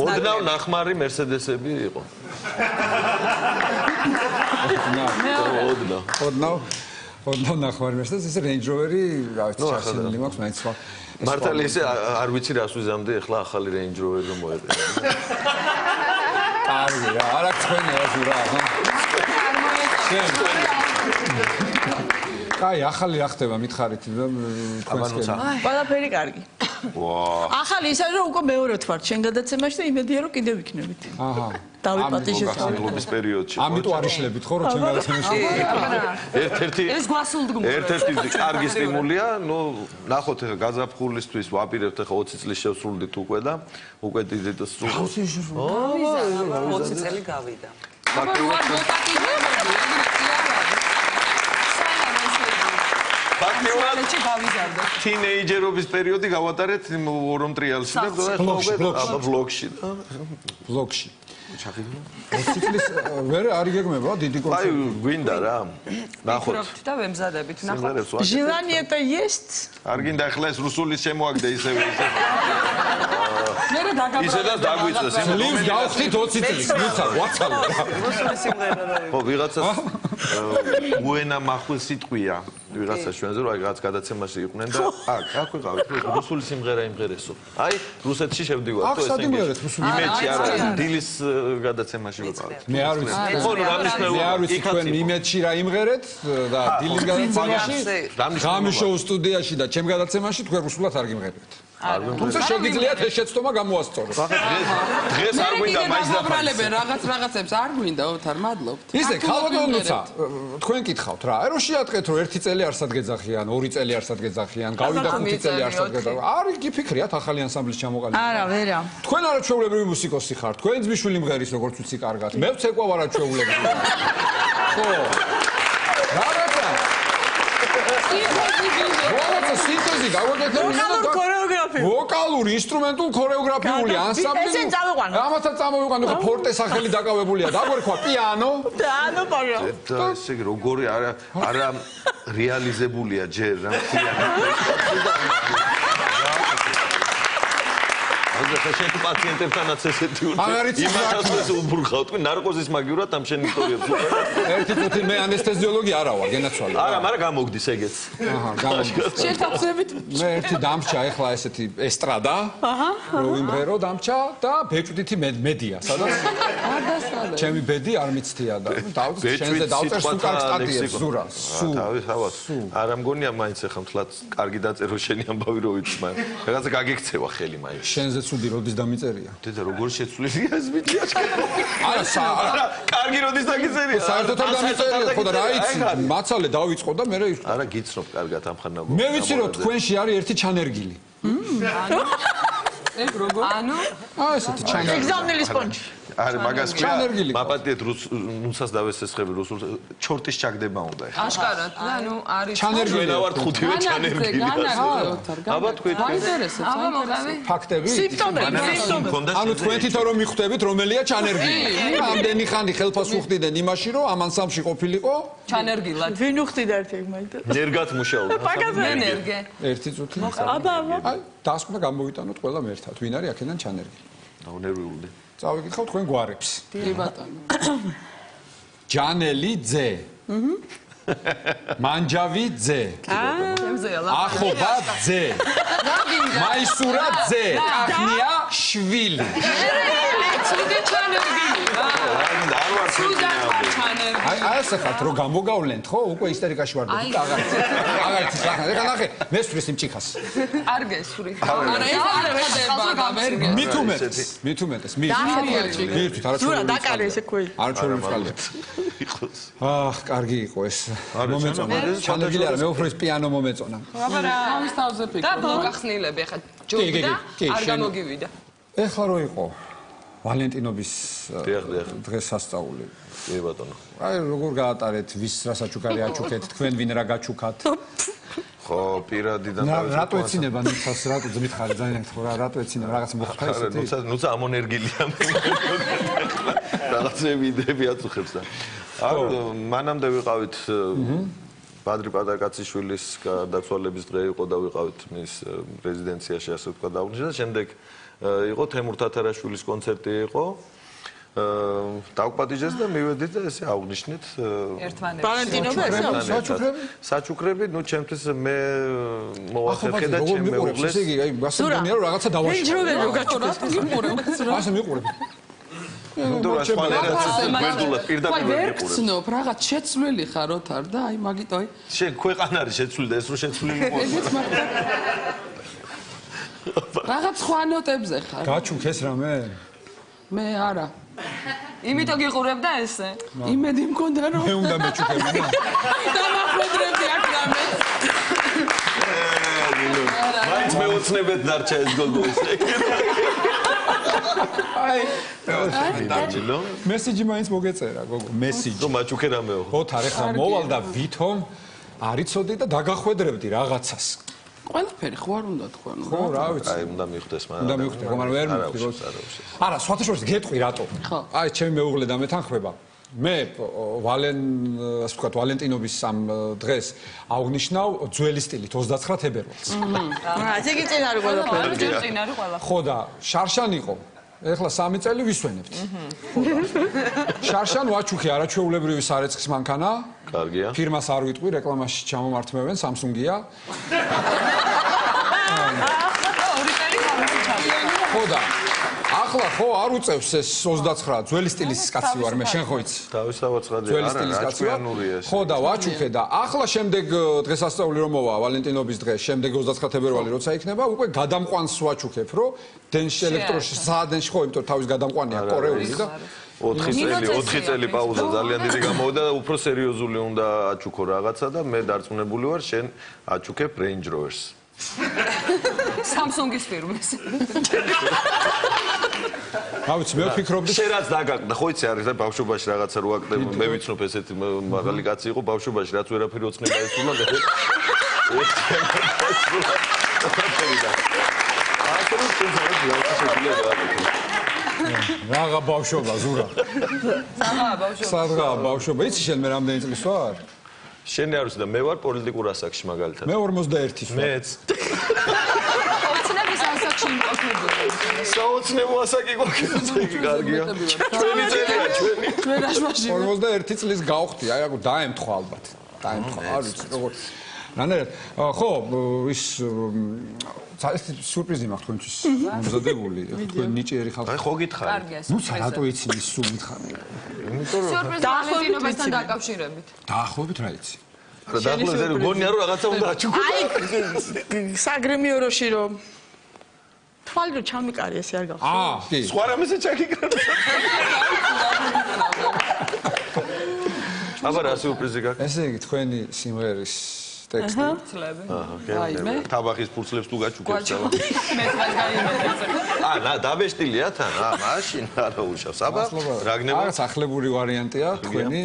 ოდნავ ნახმარი Mercedes-ები იყო. ოდნავ ნახმარი Mercedes, ეს Range Rover-ი, რა ვიცი, ჩასინული მაქვს, მაინც სხვა. მართალი ესე არ ვიცი რას ვიზამდი, ახლა ახალი Range Rover რომ მოეყიდა. კარგი რა, არა თქვენი აზურა, ხა? კაი, ახალი რა ხდება, მითხარით თქვენსკენ. ყველაფერი კარგი. ახალი ის არის რომ უკვე მეორედ ვართ შენ გადაცემაში და იმედია რომ კიდევ ვიქნებით. აჰა. დავიპატიჟეთ გასულობის პერიოდში. ამიტომ არიშლებით ხო რომ შენ გადაცემაში. ერთ-ერთი კარგი სტიმულია, ნუ ნახოთ ახლა გაზაფხულისთვის ვაპირებთ ახლა 20 წლის შევსრულდით უკვე და უკვე დიდ სრულს. 20 წელი გავიდა. ფაქტიურად თინეიჯერობის პერიოდი გავატარეთ ორომ ტრიალში და ვლოგში. ჩახიდო. ციკლის ვერ არ იგეგმება დიდი აი კონცერტი. გვინდა რა. ნახოთ. ვფიქრობთ და ვემზადებით. ნახოთ. სიმღერებს ვაკეთებ. Желание-то есть. არ გინდა ახლა ეს რუსული შემოაგდე ისევე. მე რა დაგაბრალე. ისედაც დაგვიწეს. ლივს გავხდით 20 წლის, მიცა, ვაცალო. რუსული სიმღერა რა იყო. ხო, ვიღაცას უენა მახვილ სიტყვია. ვიღაცა ჩვენზე რომ აი რაღაც გადაცემაში იყვნენ და აქ ვიყავით რუსული სიმღერა იმღერესო. აი რუსეთში შევდივართ აქ სადიმღერეთ რუსული. იმედში არა, დილის გადაცემაში ვიყავით. მე არ ვიცი. ხო, რა მნიშვნელობა? მე არ ვიცი თქვენ იმედში რა იმღერეთ და დილის გადაცემაში, გამიშოუ სტუდიაში და ჩემ გადაცემაში თქვენ რუსულად არ გიმღერეთ. თუმცა შეგიძლიათ ეს შეცდომა გამოასწოროთ. დღეს არ გვინდა მაინც დაბრალებენ რაღაცებს არ გვინდა ოთარ მადლობთ. ისე ხალხონუცა თქვენ კითხავთ რა, რომ შეატყეთ რომ 1 წელი არსად გეძახიან, 2 წელი არსად გეძახიან, გავიდა 5 წელი არსად გეძახიან. არ გიფიქრიათ ახალი ანსამბლის ჩამოყალიბება. არა, ვერა. თქვენ არაჩვეულებრივი მუსიკოსი ხართ, თქვენ ძმისშვილი მღერის როგორც ვიცი კარგად. მე ვცეკვავ არაჩვეულებრივი. ხო. რაღაცა სინთეზი გავაკეთე ვოკალური ინსტრუმენტულ ქორეოგრაფიული ანსამბლი ესე წავიყვანო. ამასაც წამოვიყვანო ხო ფორტე სახელი დაკავებულია დაგვერქვა პიანო ანუ პარა. და ესე იგი როგორი არა რეალიზებულია ჯერ რა ახლა შენ პაციენტებთანაც ესეთი იმასაც უბრხავ თქვენ ნარკოზის მაგივრად ამ შენ ისტორიებს ერთი წუთი მე ანესთეზიოლოგი არა ვარ გენაცვალე არა მაგრამ გამოგდის ეგეც აჰა გამოგდის შეთანხმებით მე ერთი დამჭა ეხლა ესეთი ესტრადა რო იმღერო დამჭა და ბეჭდითი მედია სადაც ჩემი ბედი არ მიცდია და შენზე დავწერს თუ კარგ სტატიებს ზურა სუ თავისთავად არა მგონია მაინც ახლა მთლად კარგი დაწერო შენი ამბავი რო ვიცი მაგრამ რაღაცა გაგექცევა ხელი მაინც შენზე ცუდი როდის დამიწერია დედა როგორ შეცვლილია ეს ვიდეო არა კარგი როდის დაგიწერია საერთოდ არ დამიწერია ხო და რა იცი მაცალე დავიწყო და მე არა გიცნობ კარგად ამ ხან მე ვიცი რომ თქვენში არის ერთი ჩანერგილი ეგ როგორ ანუ ესეთი ჩანერგილი ეგზამნელის პონჩი. არა მაგას ქვია ჩანერგილი მაპატიეთ რუსას დავესესხები რუსულ ჩორტის ჩაგდება უნდა ეხლა აშკარად და ანუ არის ჩანერგილი ვენა ვარ ხუთივე ჩანერგილი აბა თქვენ გაინტერესებს აბა მოყავი ფაქტები სიმპტომები. ანუ თქვენ თვითონ რომ მიხვდებით რომელია ჩანერგილი ამდენი ხანი ხელფას უხდიდნენ იმაში რომ ამ ანსამბლში ყოფილიყო ჩანერგილად ვინ უხდიდა ერთი მაგდა. ნერგად მუშაობდა ენერგე ერთი წუთი აბა აი დასკვნა გამოვიტანოთ ყველამ ერთად ვინ არის აქედან ჩანერგილი ნერვიულდი წავიკითხავ თქვენ გვარებს დი ბატონო ჯანელი ძე მანჯავი ძე ახობა ძე მაისურა ძე კახნია შვილი აი ასე ხართ რომ გამოგავლენთ ხო უკვე ისტერიკაში ვარ და აღარც ეხლა ნახე მესვრის იმ ჭიქას არ გესვრი არა ეს არ ხდება ვერ გე მით უმეტეს მით ზურა დაკარე ესე ქვი. არ ჩვენი წყალია აჰ კარგი იყო ეს მომეწონა ჩანერგილი არა მე უფრო ეს პიანო მომეწონა აბა რა ამის თავზე და ფიქრობ მოგახსნილები ხა ჯობდა არ გამოგივიდა ეხლა რო იყო ვალენტინობის დღესასწაული კი ბატონო აი როგორ გაატარეთ ვის რასაჩუქარი აჩუქეთ თქვენ ვინ რა გაჩუქათ ხო პირადიდან რატო ეცინება ნიცას რატო ძმით ხარ ძალიან ხო რატო ეცინება რაღაც მოხდა ესეთი ნუცა ამონერგილია რაღაცები იდეები აწუხებს და არ მანამდე ვიყავით ბადრი პატაკაციშვილის გადაცვალების დღე იყო და ვიყავით მის რეზიდენციაში ასე ვთქვა დაუღნიშნე და შემდეგ იყო თემურ თათარაშვილის კონცერტი იყო დავკპატიჟეს და მივედით და ესე აღვნიშნეთ ვალენტინობა საჩუქრები ნუ ჩემთვის მე მოვახერხე და ჩემ მეუღლეს ესე იგი აი გასაგონია რომ რაღაცა დავაშვა რენჯროვერი რო გაჩუქეთ ასე მიყურებ ნუ რა სპანერაც გვერდულად პირდაპირ ვერ გცნობ რაღაც შეცვლილი ხარ ოთარ და აი მაგიტო შენ ქვეყანა არის შეცვლილი და ეს რო შეცვლილი ეგეც მაგდა რაღაც სხვა ნოტებზე ხარ გაჩუქეს რამე მე არა იმიტომ გიყურებდა ესე იმედი მქონდა რომ მე უნდა მეჩუქებინა დამახვედრებდი აქ რამე მაინც მეოცნებად დარჩა ეს გოგო ესე აი დაჯილო მესიჯი მაინც მოგეწერა გოგო მესიჯი რომ მაჩუქე რამეო ოთარ ეხლა მოვალ და ვითომ არიწოდი და დაგახვედრებდი რაღაცას ყველაფერი ხო არ უნდა თქვა ნუ ხო რა ვიცი აი უნდა მიხვდეს მაგრამ უნდა მიხვდე მაგრამ ვერ მიხვდი არა სხვათა შორის გეტყვი რატო აი ჩემი მეუღლე და მეთანხმება მე ასე ვთქვათ ვალენტინობის ამ დღეს აღნიშნავ ძველი სტილით 29 თებერვალს ესე იგი წინ არის ყველაფერი ხო და შარშან იყო ეხლა 3 წელი ვისვენებთ შარშან ვაჩუქი არაჩვეულებრივი სარეცხის მანქანა კარგია ფირმას არ ვიტყვი რეკლამაში ჩამომართმევენ Samsung-ია ხო და ახლა ხო არ უწევს ეს 29 ძველი სტილის კაცი ვარ მე შენ ხო იცი თავისთავად ცხადია ძველი სტილის კაცი ვარ ხო და ვაჩუქე და ახლა შემდეგ დღესასწაული რომ მოვა ვალენტინობის დღე შემდეგ 29 თებერვალი როცა იქნება უკვე გადამყვანს ვაჩუქებ რომ დენში ელექტროში საადენში ხო იმიტომ თავის გადამყვანია კორეული და 4 წელი პაუზა ძალიან დიდი გამოვიდა და უფრო სერიოზული უნდა აჩუქო რაღაცა და მე დარწმუნებული ვარ შენ აჩუქებ Range Rovers Samsung-ის ფირმას ავიც მე ვფიქრობდი შენ რაც დაგაკდა ხო იცი არის და ბავშვობაში რაღაცა რო აკდებ მე ვიცნობ ესეთი მაღალი კაცი იყო ბავშვობაში რაც ვერაფერი ოცნება ესულა და რაღა ბავშვობა ზურა სადღაა ბავშვობა იცი შენ მე რამდენი წლის ვარ შენ არ ვიცი და მე ვარ პოლიტიკურ ასაკში მაგალითად მე 41-ის ვარ მეც ოცნების ასაკში იმყოფებოდა საოცნებო ასაკი გვაქვს იგი კარგია ჩვენი წელია ჩვენ რაშმაში 41 წლის გავხდი აი აგ დაემთხვა ალბათ დაემთხვა არ ვიცი როგორ რანაირად ხო ის სიურპრიზი მაქვს თქვენთვის მომზადებული თქვენ ნიჭიერი ხალხი აი ხო გითხარი კარგია ნუ რატო იცი ის სულ მითხარი იმიტომ რომ სიურპრიზი ვალენტინობასთან დაკავშირებით დაახლოებით რა იცი რა დაახლოებით გონია რომ რაღაცა უნდა აჩუქო აი საგრემიოროში რომ თვალი რომ ჩამიკარი ესე არ გახსოვს კი სხვა რამეზე ჩაკიკრა აბა რა სიურპრიზი გაქვს ესე იგი თქვენი სიმღერის ტექსტი ცლები აი მე ტაბახის ფურცლებს თუ გაჩუქებს და მე დღეს გაიმეცე ანა დაბეშტილია თან მაშინ არა უშავს აბა რა გნება რაღაც ახლებური ვარიანტია თქვენი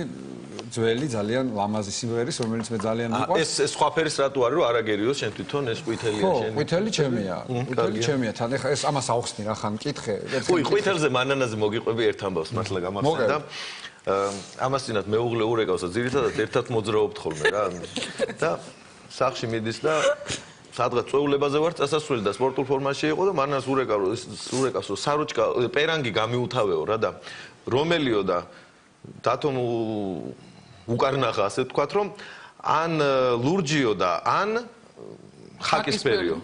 ძველი ძალიან ლამაზი სიმღერის რომელიც მე ძალიან მიყვარს ეს სხვა ფერის რატო არის რომ არაგერიოს შენ თვითონ ეს ყვითელია შენ ხო ყვითელი ჩემია ყვითელი ჩემია თან ეხა ეს ამას ავხსნი რა ხან მკითხე უი ყვითელზე მანანაზე მოგიყვები ერთ ამბავს მართლა გამახსენდა ამას წინათ მეუღლე ურეკავს და ძირითადად ერთად მოძრაობთ ხოლმე რა და სახში მიდის და სადღაც წვეულებაზე ვარ წასასვლელი და სპორტულ ფორმაში იყო და მანას ურეკავს რომ საროჭკა პერანგი გამიუთავეო რა და რომელიო და დათომ უკარნახა ასე თქვათ რომ ან ლურჯიო და ან ხაკისფერიო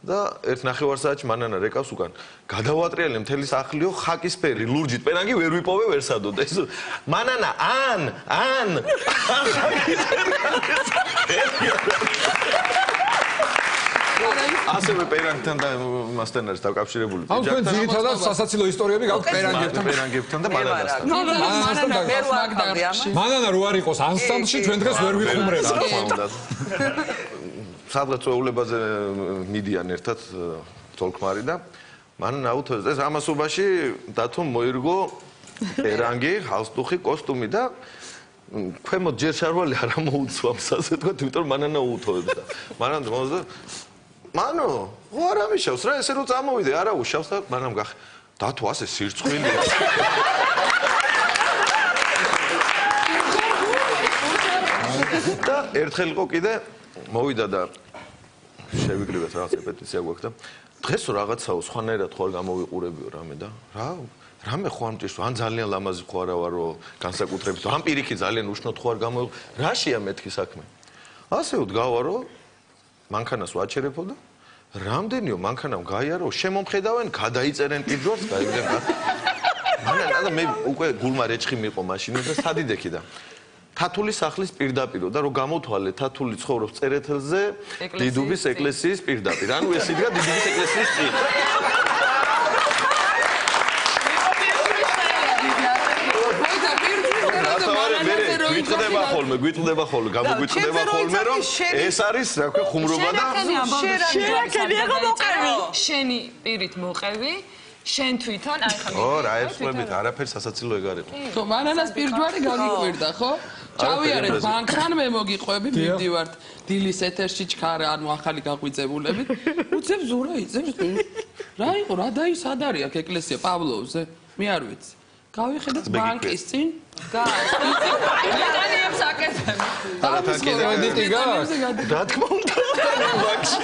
და ერთ ნახევარსაათში მანანა რეკავს უკან გადავატრიალე მთელი სახლიო ხაკისფერი ლურჯით პერანგი ვერ ვიპოვე ვერსადო და ის მანანა ან ასევე პერანგთან და მასთან არის დაკავშირებული ან თქვენ ძირითადად სასაცილო ისტორიები გაქვთ პერანგებთან და მანანასთან მანანა რო არ იყოს ანსამბლში ჩვენ დღეს ვერ ვიხუმრება სადღაც წვეულებაზე მიდიან ერთად თოლქმარი და მანანა აუთავებს ეს ამასობაში დათომ მოირგო პერანგი ხალსტუხი კოსტუმი და ქვემოთ ჯერ შარვალი არ მოუცვამს ასე თქვა თვითონ მანანა უთავებს და მანანა მომზა მანო ვარ ამიშავს რა ესე რო წამოვიდე არა უშავს და მანამ გახ დათო ასე სირცხვილია და ერთხელ იყო კიდე მოვიდა და შევიკრიბეთ რაღაც რეპეტიცია გვაქვს და დღეს რაღაცაო სხვანაირად ხო არ გამოვიყურებიო რამე და რამე ხო არ მჭირს ან ძალიან ლამაზი ხო არა ვარო განსაკუთრებით ან პირიქით ძალიან უშნოდ ხო არ გამოვიყ რაშია მეთქი საქმე ასე ვდგავარო მანქანას ვაჩერებო და რამდენიო მანქანამ გაიარო შემომხედავენ გადაიწერენ პირჯვარს გაიგენ და მე უკვე გულმა რეჩხი მიყო მაშინ და სადიდექი და თათული სახლის პირდაპირო და რომ გამოთვალე თათული ცხოვრობს წერეთელზე დიდუბის ეკლესიის პირდაპირ ანუ ეს იდგა დიდუბის ეკლესიის წინ გვიტყდება ხოლმე გამოგვიტყდება ხოლმე რომ ეს არის რა ქვია ხუმრობა და შენი პირით მოყევი შენ თვითონ აი ხა ო, რა ეხმებით, არაფერი სასაცილო ეგ არ იყო. ხო, მანანას პირჯვარი გაგიკვირდა, ხო? ჩავიარეთ ბანკთან, მე მოგიყვები, მივდივართ დილის ეთერში ჩქარა, ანუ ახალი გაღვიძებულებით. უცებ ზურა იწევს. რა იყო, რა დაისად არის აქ ეკლესია პავლოვზე? მე არ ვიცი. გავიხედეთ ბანკის წინ. იტალიებს აკეთებ. კრედიტი გაქვს? რა თქმა უნდა.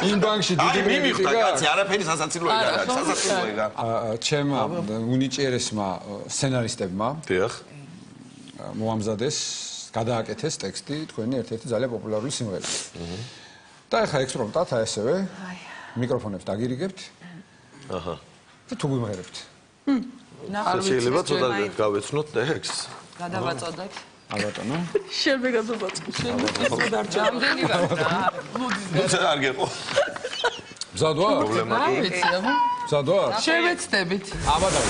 იმ ბანკში დიდი კრედიტი კაცი, გაქვს? არაფერი სასაცილო ეგ არ არის, სასაცილო ეგ არის. ჩემმა უნიჭიერესმა სცენარისტებმა დიახ. მოამზადეს, გადააკეთეს ტექსტი თქვენი ერთ-ერთი ძალიან პოპულარული სიმღერა. და ეხლა ექსპრომტად ასევე მიკროფონებს დაგირიგებთ. აჰა. და თუ გვიმღერებთ. შეიძლება ცოტა გავეცნოთ ტექსტს. გადავაწოდოთ. ალბათო. შენ მეგაბაწო. შენ რამდენი ვარ რა? ნუცა არ გეყო. მზად ვარ? პრობლემა რა ვიცი, აბა. მზად ვარ? შევეცდებით. აბა და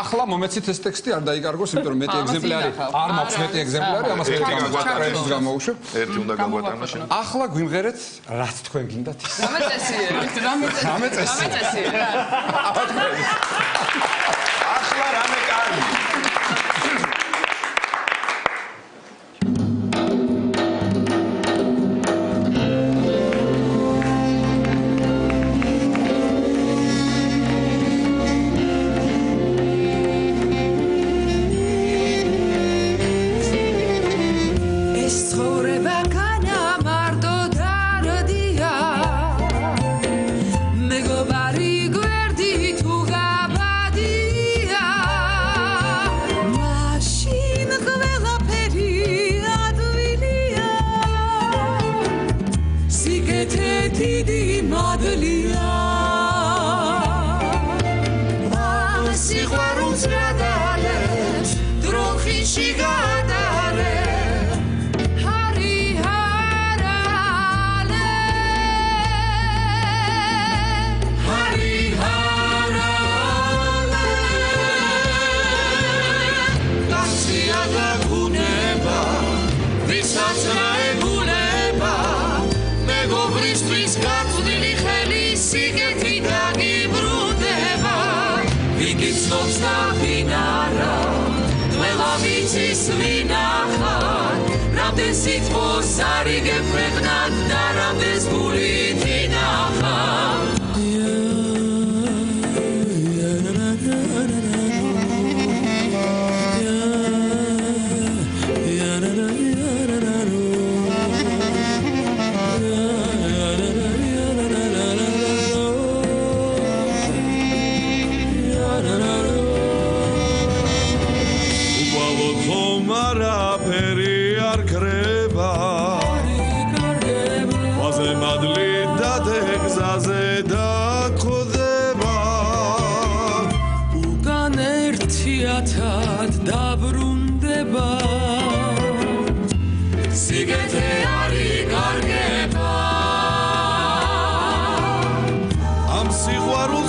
ახლა მომეცით ეს ტექსტი არ დაიკარგოს, იმიტომ რომ მეტი ეგზემპლარი არ მაქვს მეტი ეგზემპლარი, ამას კრედიტს გამოვუშვებ. ერთი უნდა გამოვატანო შენ. ახლა გვიმღერეთ, რაც თქვენ გინდათ ის. რამე წესიერი. ახლა რამე კარგი.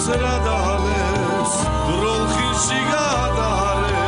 რადალეს დროხიში გადარე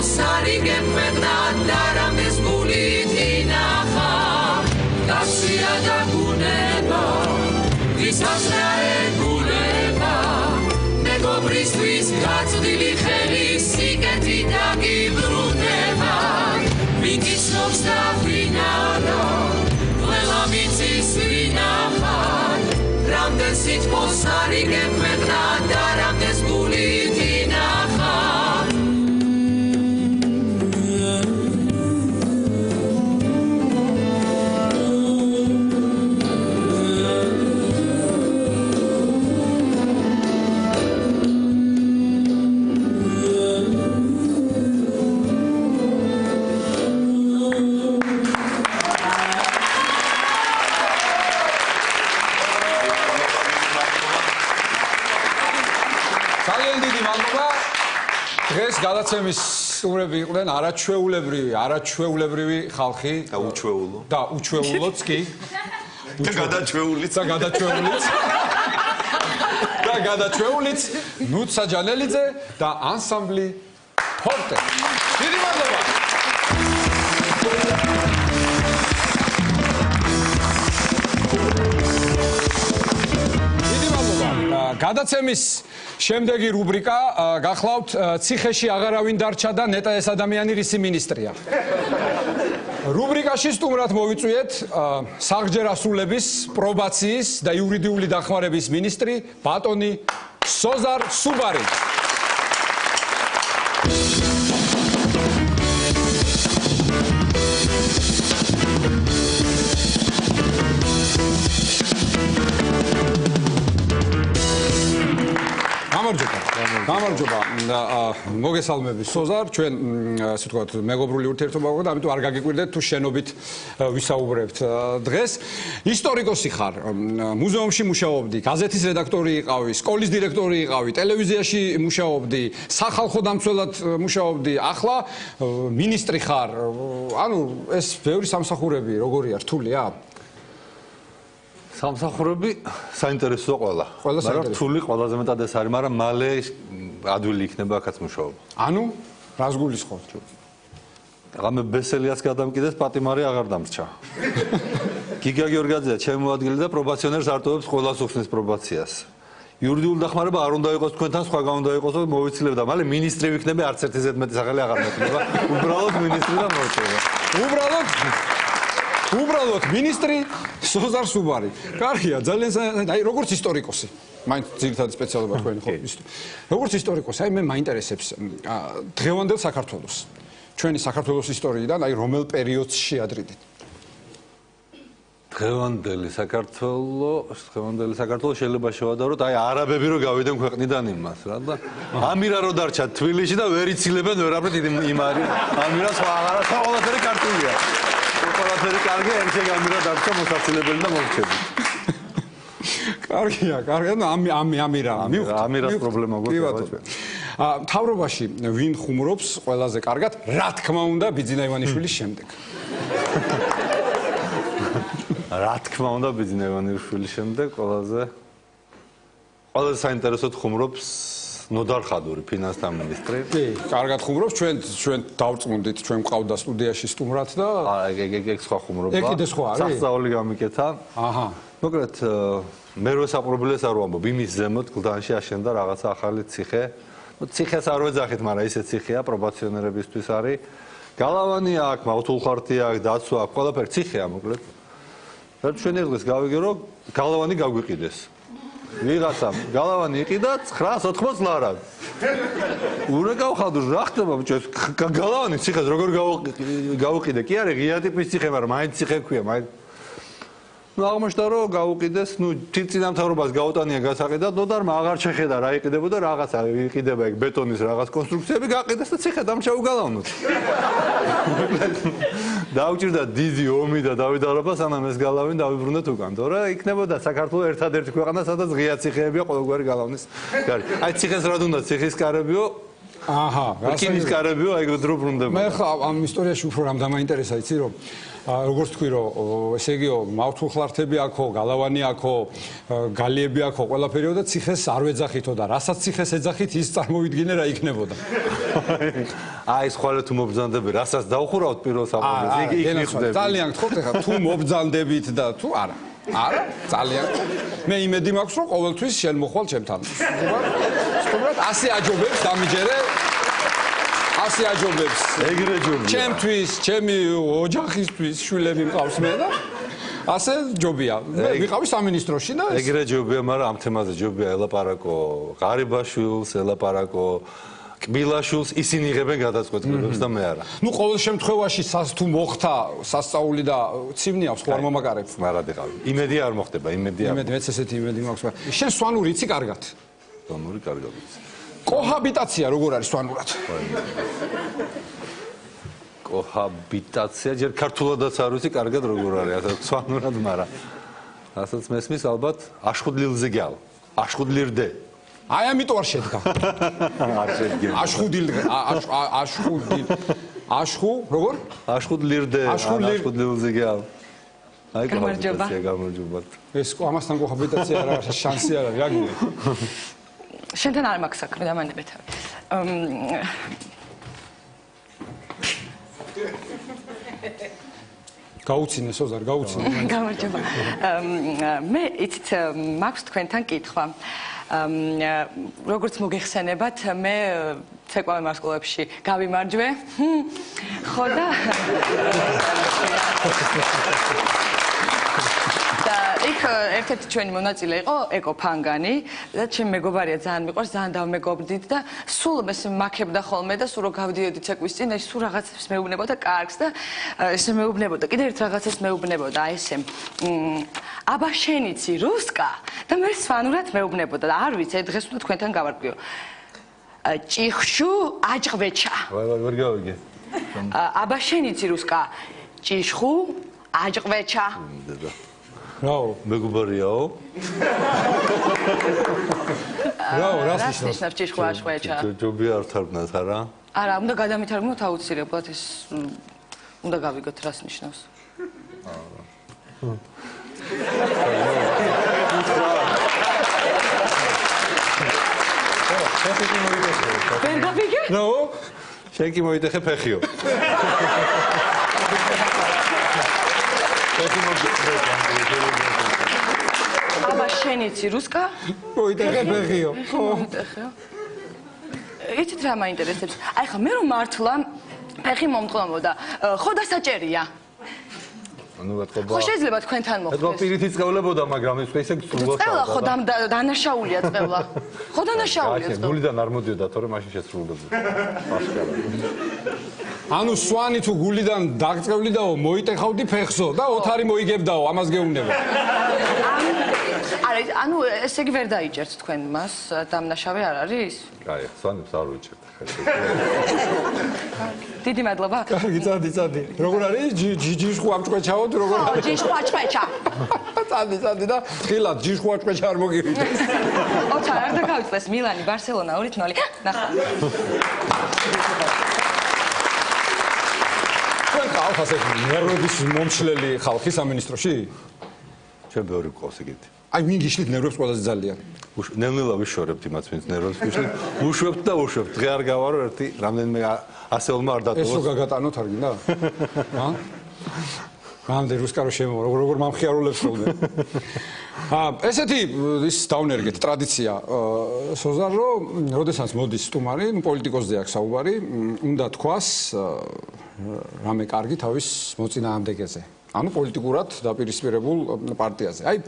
Sari gemmegnat daramdes bulitina Kasia da guneba Visasrael guneba Megobristis gatsudili kheli siketi da gibruneba Vinkis novsta finara Velamitsis vinaha Ramdesit posari gemmegnat daramdes bulitina გადაცემის სტუმრები იყვნენ არაჩვეულებრივი ხალხი და უჩვეულო და უჩვეულოც კი და გადაჩვეულიც და გადაჩვეულიც ნუცა ჯანელიძე და ანსამბლი ფორტე დიდი მადლობა გადაცემის შემდეგი რუბრიკა გახლავთ ციხეში აღარავინ დარჩა და ნეტა ეს ადამიანი რისი მინისტრია. რუბრიკაში სტუმრად მოვიწვიეთ საღჯერ ასულების, პრობაციის და იურიდიული დახმარების მინისტრი ბატონი სოზარ სუბარი. გამარჯობა. მოგესალმები სოზარ, ჩვენ ასე ვთქვათ, მეგობრული ურთიერთობა გვაქვს და ამიტომ არ გაგიკვირდეთ თუ შენობით ვისაუბრებთ დღეს. ისტორიკოსი ხარ, მუზეუმში მუშაობდი, გაზეთის რედაქტორი იყავი, სკოლის დირექტორი იყავი, ტელევიზიაში მუშაობდი, სახალხო დამცველად მუშაობდი, ახლა მინისტრი ხარ. ანუ ეს ბევრი სამსახურები როგორია, რთულია? სამსახურები საინტერესოა ყველა. მაგრამ რთული ყველაზე მეტად ეს არის, მაგრამ მალე ადვილი იქნება აქაც მუშაობა. ანუ რას გულისხმობთ? რამე ბესელიას გადამკიდეს პატიმარი აღარ დამრჩა. გიგა გიორგაძეა ჩემი მოადგილე და პრობაციონერს არტოვებს ყველას უხსნის პრობაციას. იურიდიული დახმარება არ უნდა იყოს თქვენთან, სხვაგან უნდა იყოს, მოვიცილებ და მალე მინისტრი ვიქნები, არც ერთი ზედმეტი სახელი აღარ მექნება. უბრალოდ მინისტრი და მორჩება. უბრალოდ მინისტრი სოზარ სუბარი. კარგია, ძალიან აი როგორც ისტორიკოსი. მაინც ძირითადი სპეციალობა თქვენი ხო? როგორც ისტორიკოსი, აი მე მაინტერესებს დღევანდელ საქართველოს. ჩვენი საქართველოს ისტორიიდან აი რომელ პერიოდს შეადრიდით? დღევანდელი საქართველო შეიძლება შევადაროთ აი არაბები რო გავიდნენ ქვეყნიდან იმას რა და ამირა რო დარჩა თბილისში და ვერ იცილებენ ვერაფრით იმ არის ამირას აღარა ყველაფერი ქართულია. ყველაფერი კარგია, ერთ გამირა დარჩა მოსაცილებელი და მოვჩები. კარგია, ამირას პრობლემა გვაქვს. მთავრობაში ვინ ხუმრობს ყველაზე კარგად, რა თქმა უნდა, ბიძინა ივანიშვილის შემდეგ. რა თქმა უნდა, ბიძინა ივანიშვილის შემდეგ ყველაზე საინტერესოდ ხუმრობს ნოდარ ხადური, ფინანსთა მინისტრი. კი, კარგად ხუმრობს, ჩვენ დავწმუნდით, ჩვენ მყავდა სტუდიაში სტუმრად და ეგ სხვა ხუმრობა. ეგ კიდე სხვა არის? სასწაული გამიკეთა. აჰა. მოკლედ მე რო საპრობილეს არ ვამბობ, იმის ზემოთ გლდანში აშენდა რაღაცა ახალი ციხე. ციხეს არ ვეძახით, მაგრამ ისე ციხეა პრობაციონერებისთვის არის. გალავანი აქვს, მავთულხართი აქვს, დაცვა აქვს, ყველაფერი ციხეა მოკლედ. და ჩვენ ერთგეს გავიგე რომ გალავანი გაგვიყიდეს. ვიღაცამ გალავანი იყიდა 980 ლარად. ურეკავხადურ რა ხდება ბიჭო ეს გალავანი ციხეს როგორ გავუყიდე? კი არის ღია ტიპის ციხე, მაგრამ მაინც ციხე ქვია, მაინც ნუ აღმოჩნდა რომ გაუყიდეს, ნუ თვითწინამთავრობას გაუტანია გასაყიდად, ნოდარმა აღარ შეხედა რა იყიდებოდა, რაღაცა იყიდება ეგ ბეტონის რაღაც კონსტრუქციები გაყიდეს და ციხე დამრჩა უგალავნოთ. დაუჭირდა დიდი ომი და დავიდარობა სანამ ეს გალავანი დავიბრუნდეთ უკან. თორე იქნებოდა საქართველოს ერთადერთი ქვეყანა, სადაც ღია ციხეებია ყოველგვარი გალავნის გარე. აი ციხეს რა უნდა ციხის კარებიო? აჰა, რკინის კარებიო, აი დრო ბრუნდება. მე ხა ამ ისტორიაში უფრო რამ დამაინტერესა, იცი რომ როგორც თქვი რომ ესე იგიო მავთულხლართები აქო, გალავანი აქო, გალიები აქო, ყველაფერიო და ციხეს არ ვეძახითო და რასაც ციხეს ეძახით ის წარმოვიდგინე რა იქნებოდა. აი ეს ხვალე თუ მობრძანდები, რასაც დავხურავთ პირველ საფრთხეს, იქ მიხდები. ძალიან გთხოვთ ახლა თუ მობრძანდებით და თუ არა. არა, ძალიან. მე იმედი მაქვს რომ ყოველთვის შენ მოხვალ ჩემთან. სწორად ასე აჯობებს დამიჯერე. ასე აჯობებს. ეგრე ჯობია. ჩემთვის, ჩემი ოჯახისთვის შვილები მყავს მე და ასე ჯობია. მე ვიყავი სამინისტროში და ეგრე ჯობია, მაგრამ ამ თემაზე ჯობია ელაპარაკო ღარიბაშვილს, ელაპარაკო კბილაშვილს, ისინი იღებენ გადაწყვეტილებებს და მე არა. ნუ ყოველ შემთხვევაში თუ მოხდა სასწაული და ცივნი აქვს ხო არ მომაგარებს. მარადიყავი. იმედი არ მოხდება, იმედი არ. იმედი, მეც ესეთი იმედი მაქვს. შენ სვანური იცი კარგად? სვანური კარგად ვიცი. კოჰაბიტაცია როგორ არის სვანურად? კოჰაბიტაცია ჯერ ქართულადაც არ ვიცი კარგად როგორ არის, ასე სვანურად, მაგრამ რასაც მესმის ალბათ აშხუდლილზე გიალ. აშხუდლირდე. აი ამიტომ არ შედგა. არ შედგა. აშხუ, როგორ? აშხუდლირდე, აშხუდლილზე გიალ. აი გამარჯობა. გამარჯობა. ეს ამასთან კოჰაბიტაცია არა შანსი არ არის, რა გინდა? შენთან არ მაქვს საქმე დამანებეთ. გაუცინე სოზარ, გაუცინე. გამარჯობა. მე იცით მაქვს თქვენთან კითხვა. როგორც მოგეხსენებათ, მე ცეკვავე მასკოლებში გავიმარჯვე. ხო და იქ ერთ-ერთი ჩვენი მონაწილე იყო ეკო ფანგანი და ჩემი მეგობარია ძალიან მიყვარს, ძალიან დავმეგობრდით და სულ ეს მაქებდა ხოლმე და სულ რო გავდიოდი ცეკვის წინ, ეს სულ რაღაცებს მეუბნებოდა კარგს და ესე მეუბნებოდა, კიდე ერთ რაღაცას მეუბნებოდა, აი ესე აბა შენიცი რუსკა და მე სვანურად მეუბნებოდა და არ ვიცი, დღეს უნდა თქვენთან გავარკვიო. ჭიხშუ აჯღვეჩა. ვერ გავიგე. აბა შენიცი რუსკა ჭიშხუ აჯღვეჩა. რაო, მეგობარიაო? რაო, რას ნიშნავს ჭიშხუ აჯღვეჩა? ჯობია არ თარგმნათ, არა? არა, უნდა გადამითარგმნოთ აუცილებლად ეს უნდა გავიგოთ რას ნიშნავს. ვერ გავიგე? რაო? შენ კი მოიდეხე ფეხიო. აბა შენიცი რუსკა? მოიდეხე ფეხიო. ხო. იცით რა მაინტერესებს? აი ხა მე რომ მართლა ფეხი მომთხოვდა, ხო დასაჭერია? ანუ ვეთქობა. ხო შეიძლება თქვენთან მოხდეს. ეთქო პირით იწევლებოდა, მაგრამ ეს ისე სრულდება. წელა ხო დანაშაულია წელა. ხო დანაშაულია წელა. გულიდან არ მოდიოდა, თორე მაშინ შეცრულდებოდა. პასკალა. ანუ სვანი თუ გულიდან დაგწევლიდაო, მოიტეხავდი ფეხსო და ოთარი მოიგებდაო, ამას გეუბნება. არა, ანუ ესე იგი ვერ დაიჭერთ თქვენ მას, დამნაშავე არ არის? კაი, სვანებს არ ვიჭერთ. დიდი მადლობა. კარგი, წადი. როგორ არის? ჯიშხუ ამჭკვეჩაო, როგორ არის? ჯიშხუ აჭკვეჩა. წადი და ხილად ჯიშხუ აჭკვეჩა არ მოგივიდეს. ოთარ არ დაგავიწყდეს მილანი, ბარსელონა 2-0. ნახე. თქვენ ხალხ ასე ნერვების მომშლელი ხალხი სამინისტროში? ჩვენ ბევრი ყავს ეგეთი. აი ვინ გიშლით ნერვებს ყველაზე ძალიან? ნელ-ნელა ვიშორებთ იმას, ვინც ნერვებს გიშლით. უშვებთ და უშვებთ. დღე არ გავარო ერთი, რამდენიმე ასეულმა არ დატოვოს. ესო გაგატანოთ არ გინდა? ჰა? გამდე რუსკარო შემო, როგორ მამხიარულებს ხოლმე. ესეთი ის დავნერგეთ ტრადიცია სოზარ რომ როდესაც მოდის სტუმარი, პოლიტიკოსზე აქვს საუბარი, უნდა თქვას რამე კარგი თავის მოწინააღმდეგეზე. ანუ პოლიტიკურად დაპირისპირებულ პარტიაზე. აი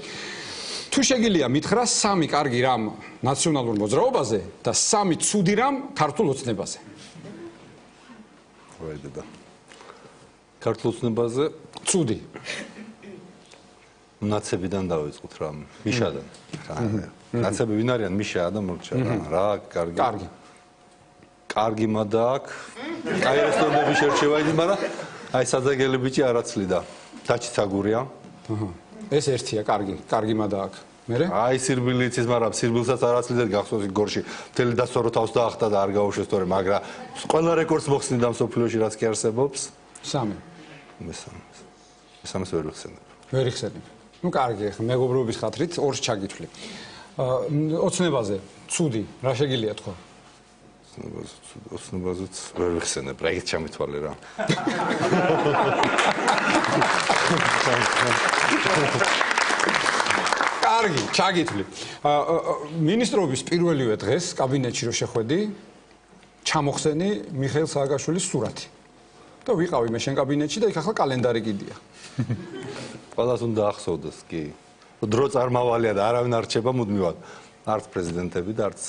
თუ შეგიძლია მითხრა სამი კარგი რამ ნაციონალურ მოძრაობაზე და სამი ცუდი რამ ქართულ ოცნებაზე. ვაიდედა. ქართულ ოცნებაზე ცუდი. ნაცებიდან დავიწყოთ რა მიშადან ნაცები ვინ არიან მიშა და მორჩა რა კარგი კარგი მადა აქ აი რესტორნები შერჩევა ის მაგრამ აი საძაგელი ბიჭი არაცლიდა დაჩიცაგურია ეს ერთია კარგი მადა აქ მერე აი სირბილი იცის მაგრამ სირბილსაც არაცლიდა გახსოვს გორში მთელი დასწორო თავს დაახტა და არ გაუშვეს თორე მაგრამ ყველა რეკორდს მოხსნიდა მსოფლიოში რაც კი არსებობს სამი მესამეს ვერ ვიხსენებ ვერ იხსენებ ну კარგი ახლა მეგობრობის ხათრით ორს ჩაგითვლი ოცნებაზე ცუდი რა შეგიძლია თქვა ოცნებაზეც ვერ ვიხსენებ რა ის ჩამითვალე რა კარგი ჩაგითვლი მინისტრობის პირველივე დღეს კაბინეტში რო შეხვედი ჩამოხსენი მიხეილ სააკაშვილის სურათი და ვიყავი მე შენ კაბინეტში და იქ ახლა კალენდარი კიდია ყველას უნდა ახსოვდეს კი დრო წარმავალია და არავინ არ რჩება მუდმივად არც პრეზიდენტები და არც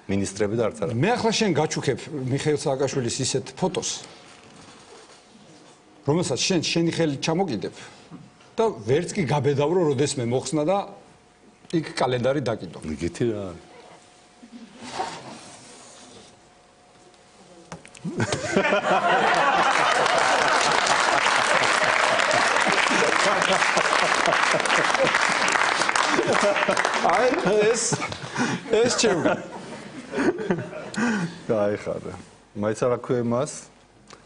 მინისტრები და არც არა მე ახლა შენ გაჩუქებ მიხეილ სააკაშვილის ისეთ ფოტოს რომელსაც შენი ხელი ჩამოკიდებ და ვერც კი გაბედავრო როდესმე მოხსნა და იქ კალენდარი დაკიდო იგითი რა აი ეს ჩემი გაიხარა მაინც რა ქვია მას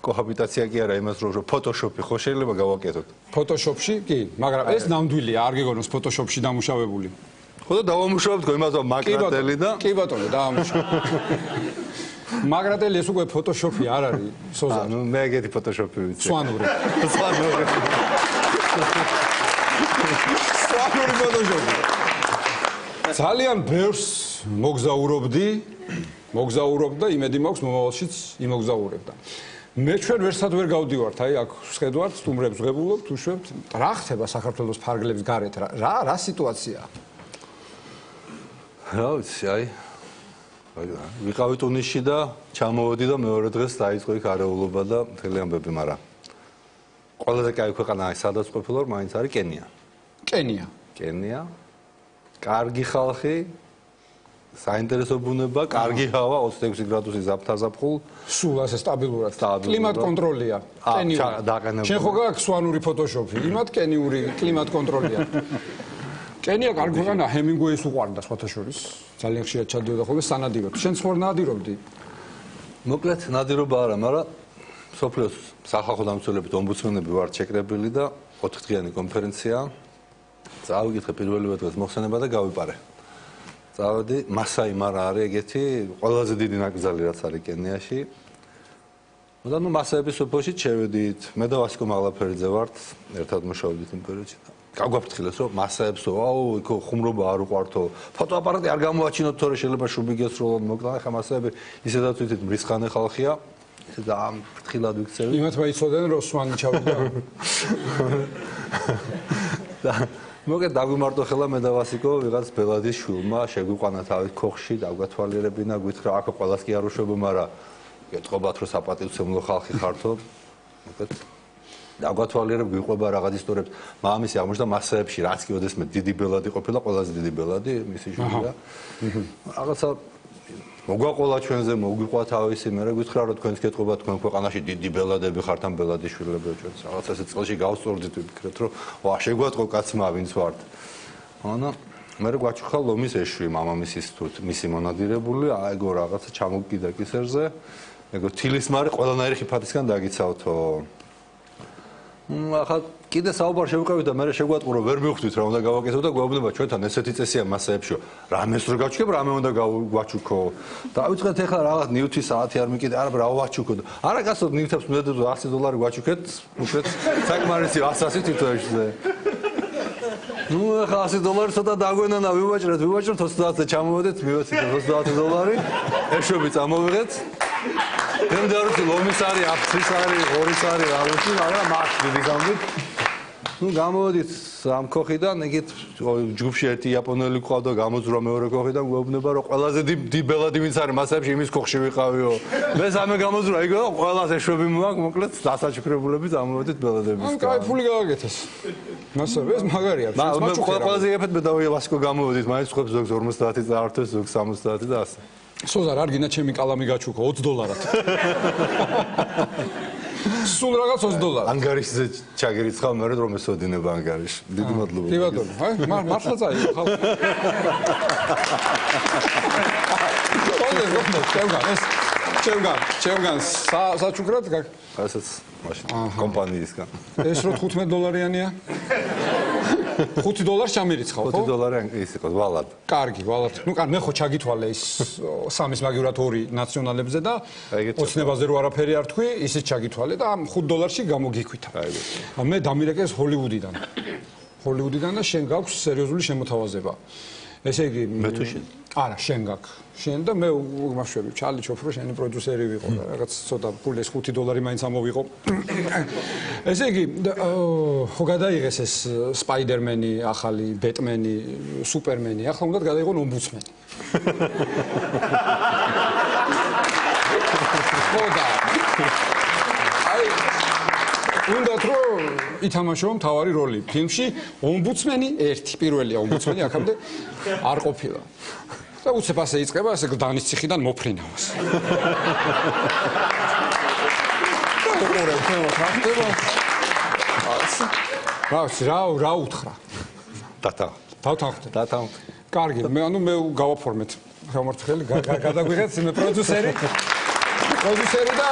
კოჰაბიტაცია კი არა იმას რომ ფოტოშოპი ხო შეიძლება გავაკეთოთ ფოტოშოპში კი მაგრამ ეს ნამდვილია არ გეგონოს ფოტოშოპში დამუშავებული ხო და დავამუშავებთ ხო იმას მაგრატელი და კი ბატონო დავამუშავე მაგრატელი ეს უკვე ფოტოშოპი არ არის სოზა ნუ მე ეგეთი ფოტოშოპი ვიცი სვანური ფოტოშოპი ძალიან ბევრს მოგზაურობდა იმედი მაქვს მომავალშიც იმოგზაურებდა მე ჩვენ ვერსად ვერ გავდივართ აი აქ შედვართ სტუმრებს ვღებულობთ უშვებთ რა ხდება საქართველოს ფარგლებს გარეთ რა სიტუაციაა რა ვიცი აი ვიყავი ტუნისში და ჩამოვედი და მეორე დღეს დაიწყო იქ არეულობა და მთელი ამბები მაგრამ ყველაზე კაი ქვეყანა აი სადაც ყოფილვარ მაინც არის კენია კარგი ხალხი საინტერესო ბუნება, კარგი ჰავა, 26 გრადუსი ზაფხულ, სულ ასე სტაბილურად. კლიმატ კონტროლია. შენ ხო გაქვს სვანური ფოტოშოპი, იმათ კენიური კლიმატ კონტროლია. კენია კარგი ქვეყანა, ჰემინგუეის უყვარდა სხვათა შორის. ძალიან ხშირად ჩადიოდა ხოლმე სანადიროდ. შენ სხვა ნადირობდი? მოკლედ ნადირობა არა, მაგრამ სოფლიოს სახალხო დამცველებით ომბუდსმენები ვართ შეკრებილი და 4 დღიანი კონფერენცია. წავიკითხე პირველივე დღეს მოხსენება და გავიპარე. წავედი მასაი მარა არის ეგეთი ყველაზე დიდი ნაკრძალი რაც არის კენიაში. და ნუ მასაების სოფელში შევედით. მე და ვასიკო მაღლაფერიძე ვართ, ერთად მუშაობდით იმ პერიოდში და გავგვაფრთხილეს რომ მასაებს აუ იქ ხუმრობა არ უყვართო. ფოტოაპარატი არ გამოაჩინოთ თორე შეიძლება შუბი გესროლოთ მოკლა ხა მასაები ისედაც ვიცით მრისხანე ხალხია. ისე და ამ ფრთხილად ვიქცევი. იმათ მაიცოდნენ რომ სვანი ჩავიდა. მოგეთ დაგვიმარტო ხელა მე და ვასიკო ვიღაც ბელადის შვილმა შეგვიყვანა თავის ქოხში დაგვათვალიერებინა გვითხრა აქ ყველას კი არ უშვებო მაგრამ გეტყობათ რომ საპატივცემლო ხალხი ხართო მოგეთ დაგვათვალიერებ გვიყვება რაღაც ისტორიებს მამამისი აღმოჩნდა მასაებში რაც კი ოდესმე დიდი ბელადი ყოფილა ყველაზე დიდი ბელადი მისი შვილია რაღაცა მოგვაყოლა ჩვენზე მოგვიყვა თავისი მე გითხრა რომ თქვენს გეტყობა თქვენ ქვეყანაში დიდი ბელადები ხართ ამ ბელადის შვილები ჩვენს რაღაც ასე წელში გავსწორდით ვფიქრეთ რომ ვა შეგვატყო კაცმა ვინც ვართ ანა მე გვაჩუქა ლომის ეშვი მამამისის თუ მისი მონადირებული აიგო რაღაცა ჩამოგკიდა კისერზე ეგო თილის მარი ყველანაირი ხიფათისგან დაგიცავთო ახლა კიდე საუბარ შევყევით და მე შეგვატყო რომ ვერ მივხვდით რა უნდა გავაკეთო და გვეუბნება ჩვენთან ესეთი წესია მასაებშო რამეს რო გავჩქებ რამე უნდა გვაჩუქო დავიწყეთ ახლა რაღაც ნივთის საათი არ მიკიდე არა რა ვაჩუქო არა გასწორ ნივთებს მედოზე $100 გვაჩუქეთ უბრალოდ საკმარისი 100 თითოეშზე ნუ ახლა $100 ცოტა დაგვენანა ვივაჭრეთ 30-ზე ჩამოვედეთ მივეცით $30 ეშვები წამოვიღეთ დემდე არ ვიცი ლომის არის აფცის არის ღორის არის რა ვიცი მაგრამ მას დიდი გამბით ნუ გამოვედით ამ ქოხიდან ეგეთ ჯგუფში ერთი იაპონელი ყავდა გამოძვრა მეორე ქოხიდან გვეუბნება რომ ყველაზე დიდი ბელადი ვინც არის მასებში იმის ქოხში ვიყავიო მესამე გამოძვრა იგო ყველას ეშვები მოაქვს მოკლედ დასაჩუქრებულები წამოვედით ბელადებისგან კაი ფული გავაკეთეს მასა ეს მაგარია. მე ყველაზე იაფად მე დავია ვასკო გამოვედით, მაინც ხვებს ზოგს 50 წაართვეს, ზოგს 70 და ასე. სოზარ არ გინდა ჩემი კალამი გაჩუქო $20. სულ რაღაც $20. ანგარიშზე ჩაგერიცხავ მე რომ ესოდინება ანგარიში. დიდი მადლობა. კი ბატონო, მართლა წაიღო ხალხი. ჩემგან საჩუქრად ასეც მაშინ კომპანიისგან. ეს რო $15-იანია? $5 ჩამირიცხავ, ხო? $5 ის იყო ვალად. კარგი, ვალად. ნუ კარ მე ხო ჩაგითვალე ის სამის მაგივრად 2 ნაციონალებზე და ოცნებაზე რო არაფერი არ თქვი, ისიც ჩაგითვალე და ამ $5-ში გამოგიქვითა. მე დამირეკეს ჰოლივუდიდან. ჰოლივუდიდან და შენ გაქვს სერიოზული შემოთავაზება. ესე იგი მე თუ შენ? არა, შენ გაქვს. შენ და მე მაშვები, ჩარლი ჩოფრო შენი პროდიუსერი ვიყო და რაღაც ცოტა ფული ეს $5 მაინც ამოვიყო. ესე იგი, ხო გადაიღეს ეს სპაიდერმენი, ახალი ბეტმენი, სუპერმენი, ახლა უნდა გადაიღონ ომბუდსმენი. ხო და აი უნდათ რომ ითამაშო მთავარი როლი ფილმში ომბუდსმენი 1, პირველია ომბუდსმენი აქამდე არ ყოფილა. და უცებ ასე იწყება ესე გლდანის ციხიდან მოფრინავს. რა უთხრა? დავთანხმდე. კარგი, მე გავაფორმეთ. გამორჩხელი გადაგვიღეთ მე პროდიუსერი და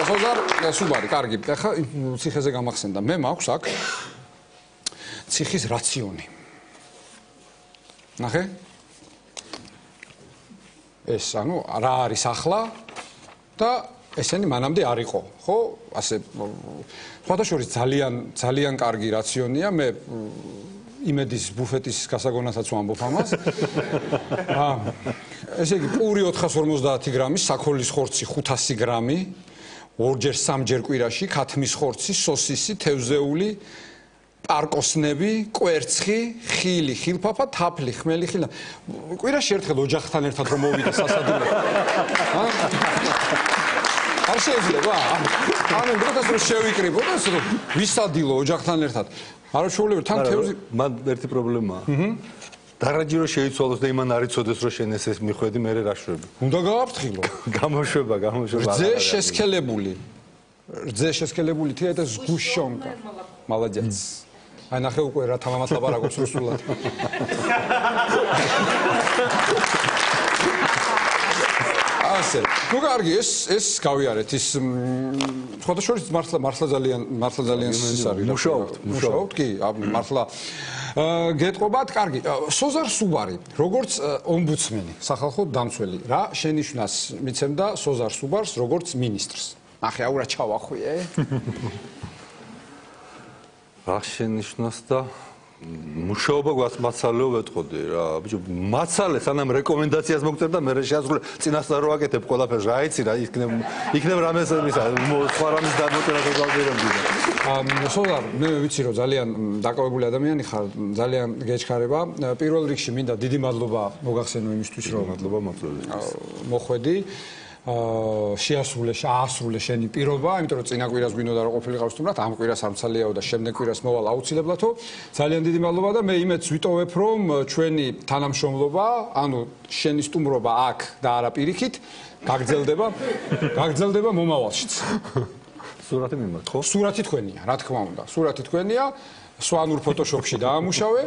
სოზარ სუბარი, კარგი. ახლა ციხეზე გამახსენდა. მე მაქვს აქ ციხის რაციონი. ნახე? ეს ანუ რა არის ახლა და ესენი მანამდე არ იყო, ხო? ასე სხვადასხვა ძალიან კარგი რაციონია. მე იმედის ბუფეტის გასაგონასაც ვამბობ ამას. ესე იგი პური 450 გრამი, საქონლის ხორცი 500 გრამი, 2-3 კვირაში, ქათმის ხორცი, სოსისი, თევზეული, პარკოსნები, კვერცხი, ხილი, ხილფაფა, თაფლი, ხმელი, ხილა. კვირაში ერთხელ ოჯახთან ერთად რომ მოვიდე სასადილო. არ შეიძლება? ანუ დღეს რომ შევიკრიბო და ეს რომ ვისადილო ოჯახთან ერთად. არა შეუძლია თან თევზი. მან ერთი პრობლემაა. დარაჯი რომ შეიცვალოს და იმან არ იცოდეს რომ შენ ეს მიხვედი, მე რა შვები. უნდა გააფრთხილო. გამოშვება. რძე შესქელებული თია და ზგუშონკა. მალადიაც. აი ნახე უკვე რა თამამად ლაპარაკობს რუსულად. ასე. ნუ კარგი, ეს გავიარეთ ის სხვადასხვა მართლა ძალიან ის არის. მუშაობთ კი, მართლა გეტყობათ, კარგი. სოზარ სუბარი, როგორც ომბუდსმენი, სახალხო დამცველი, რა შენიშვნას მიცემდა სოზარ სუბარს როგორც მინისტრს? ნახე, აუ რა ჩავახვიე. რა შენიშვნას და მუშაობა გვასმაცალეო ვეტყოდი რა. ბიჭო, მაცალე სანამ რეკომენდაციას მოგწერ და მე შეასრულე წინასწარ რო აკეთებ ყველაფერს, რა იცი რა, იქნებ რამეს ისა, სხვა რამის დამოკერას გავდერებდი. სოზარ, მე ვიცი რომ ძალიან დაკავებული ადამიანი ხარ, ძალიან გეჩქარება. პირველ რიგში მინდა დიდი მადლობა მოგახსენო იმისთვის, რომ მადლობა მოწვევისთვის. მოხვედი. შეასრულე შენი პირობა, იმიტომ რომ წინა კვირას გვინდოდა რომ ყოფილიყავ სტუმრად, ამ კვირას ამცალიაო და შემდეგ კვირას მოვალ აუცილებლადო. ძალიან დიდი მადლობა და მე იმედს ვიტოვებ, რომ ჩვენი თანამშრომლობა, ანუ შენი სტუმრობა აქ და არა პირიქით, გაგრძელდება მომავალშიც. სურათი მიმართ, ხო? სურათი თქვენია, რა თქმა უნდა. სურათი თქვენია, სვანურ ფოტოშოპში დაამუშავე.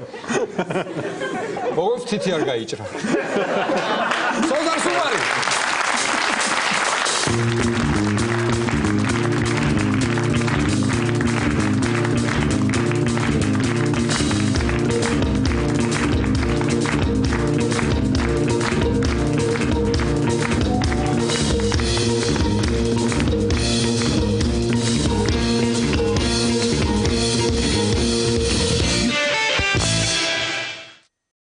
როგორც თითი არ გაიჭრა. სოზარ სუბარი.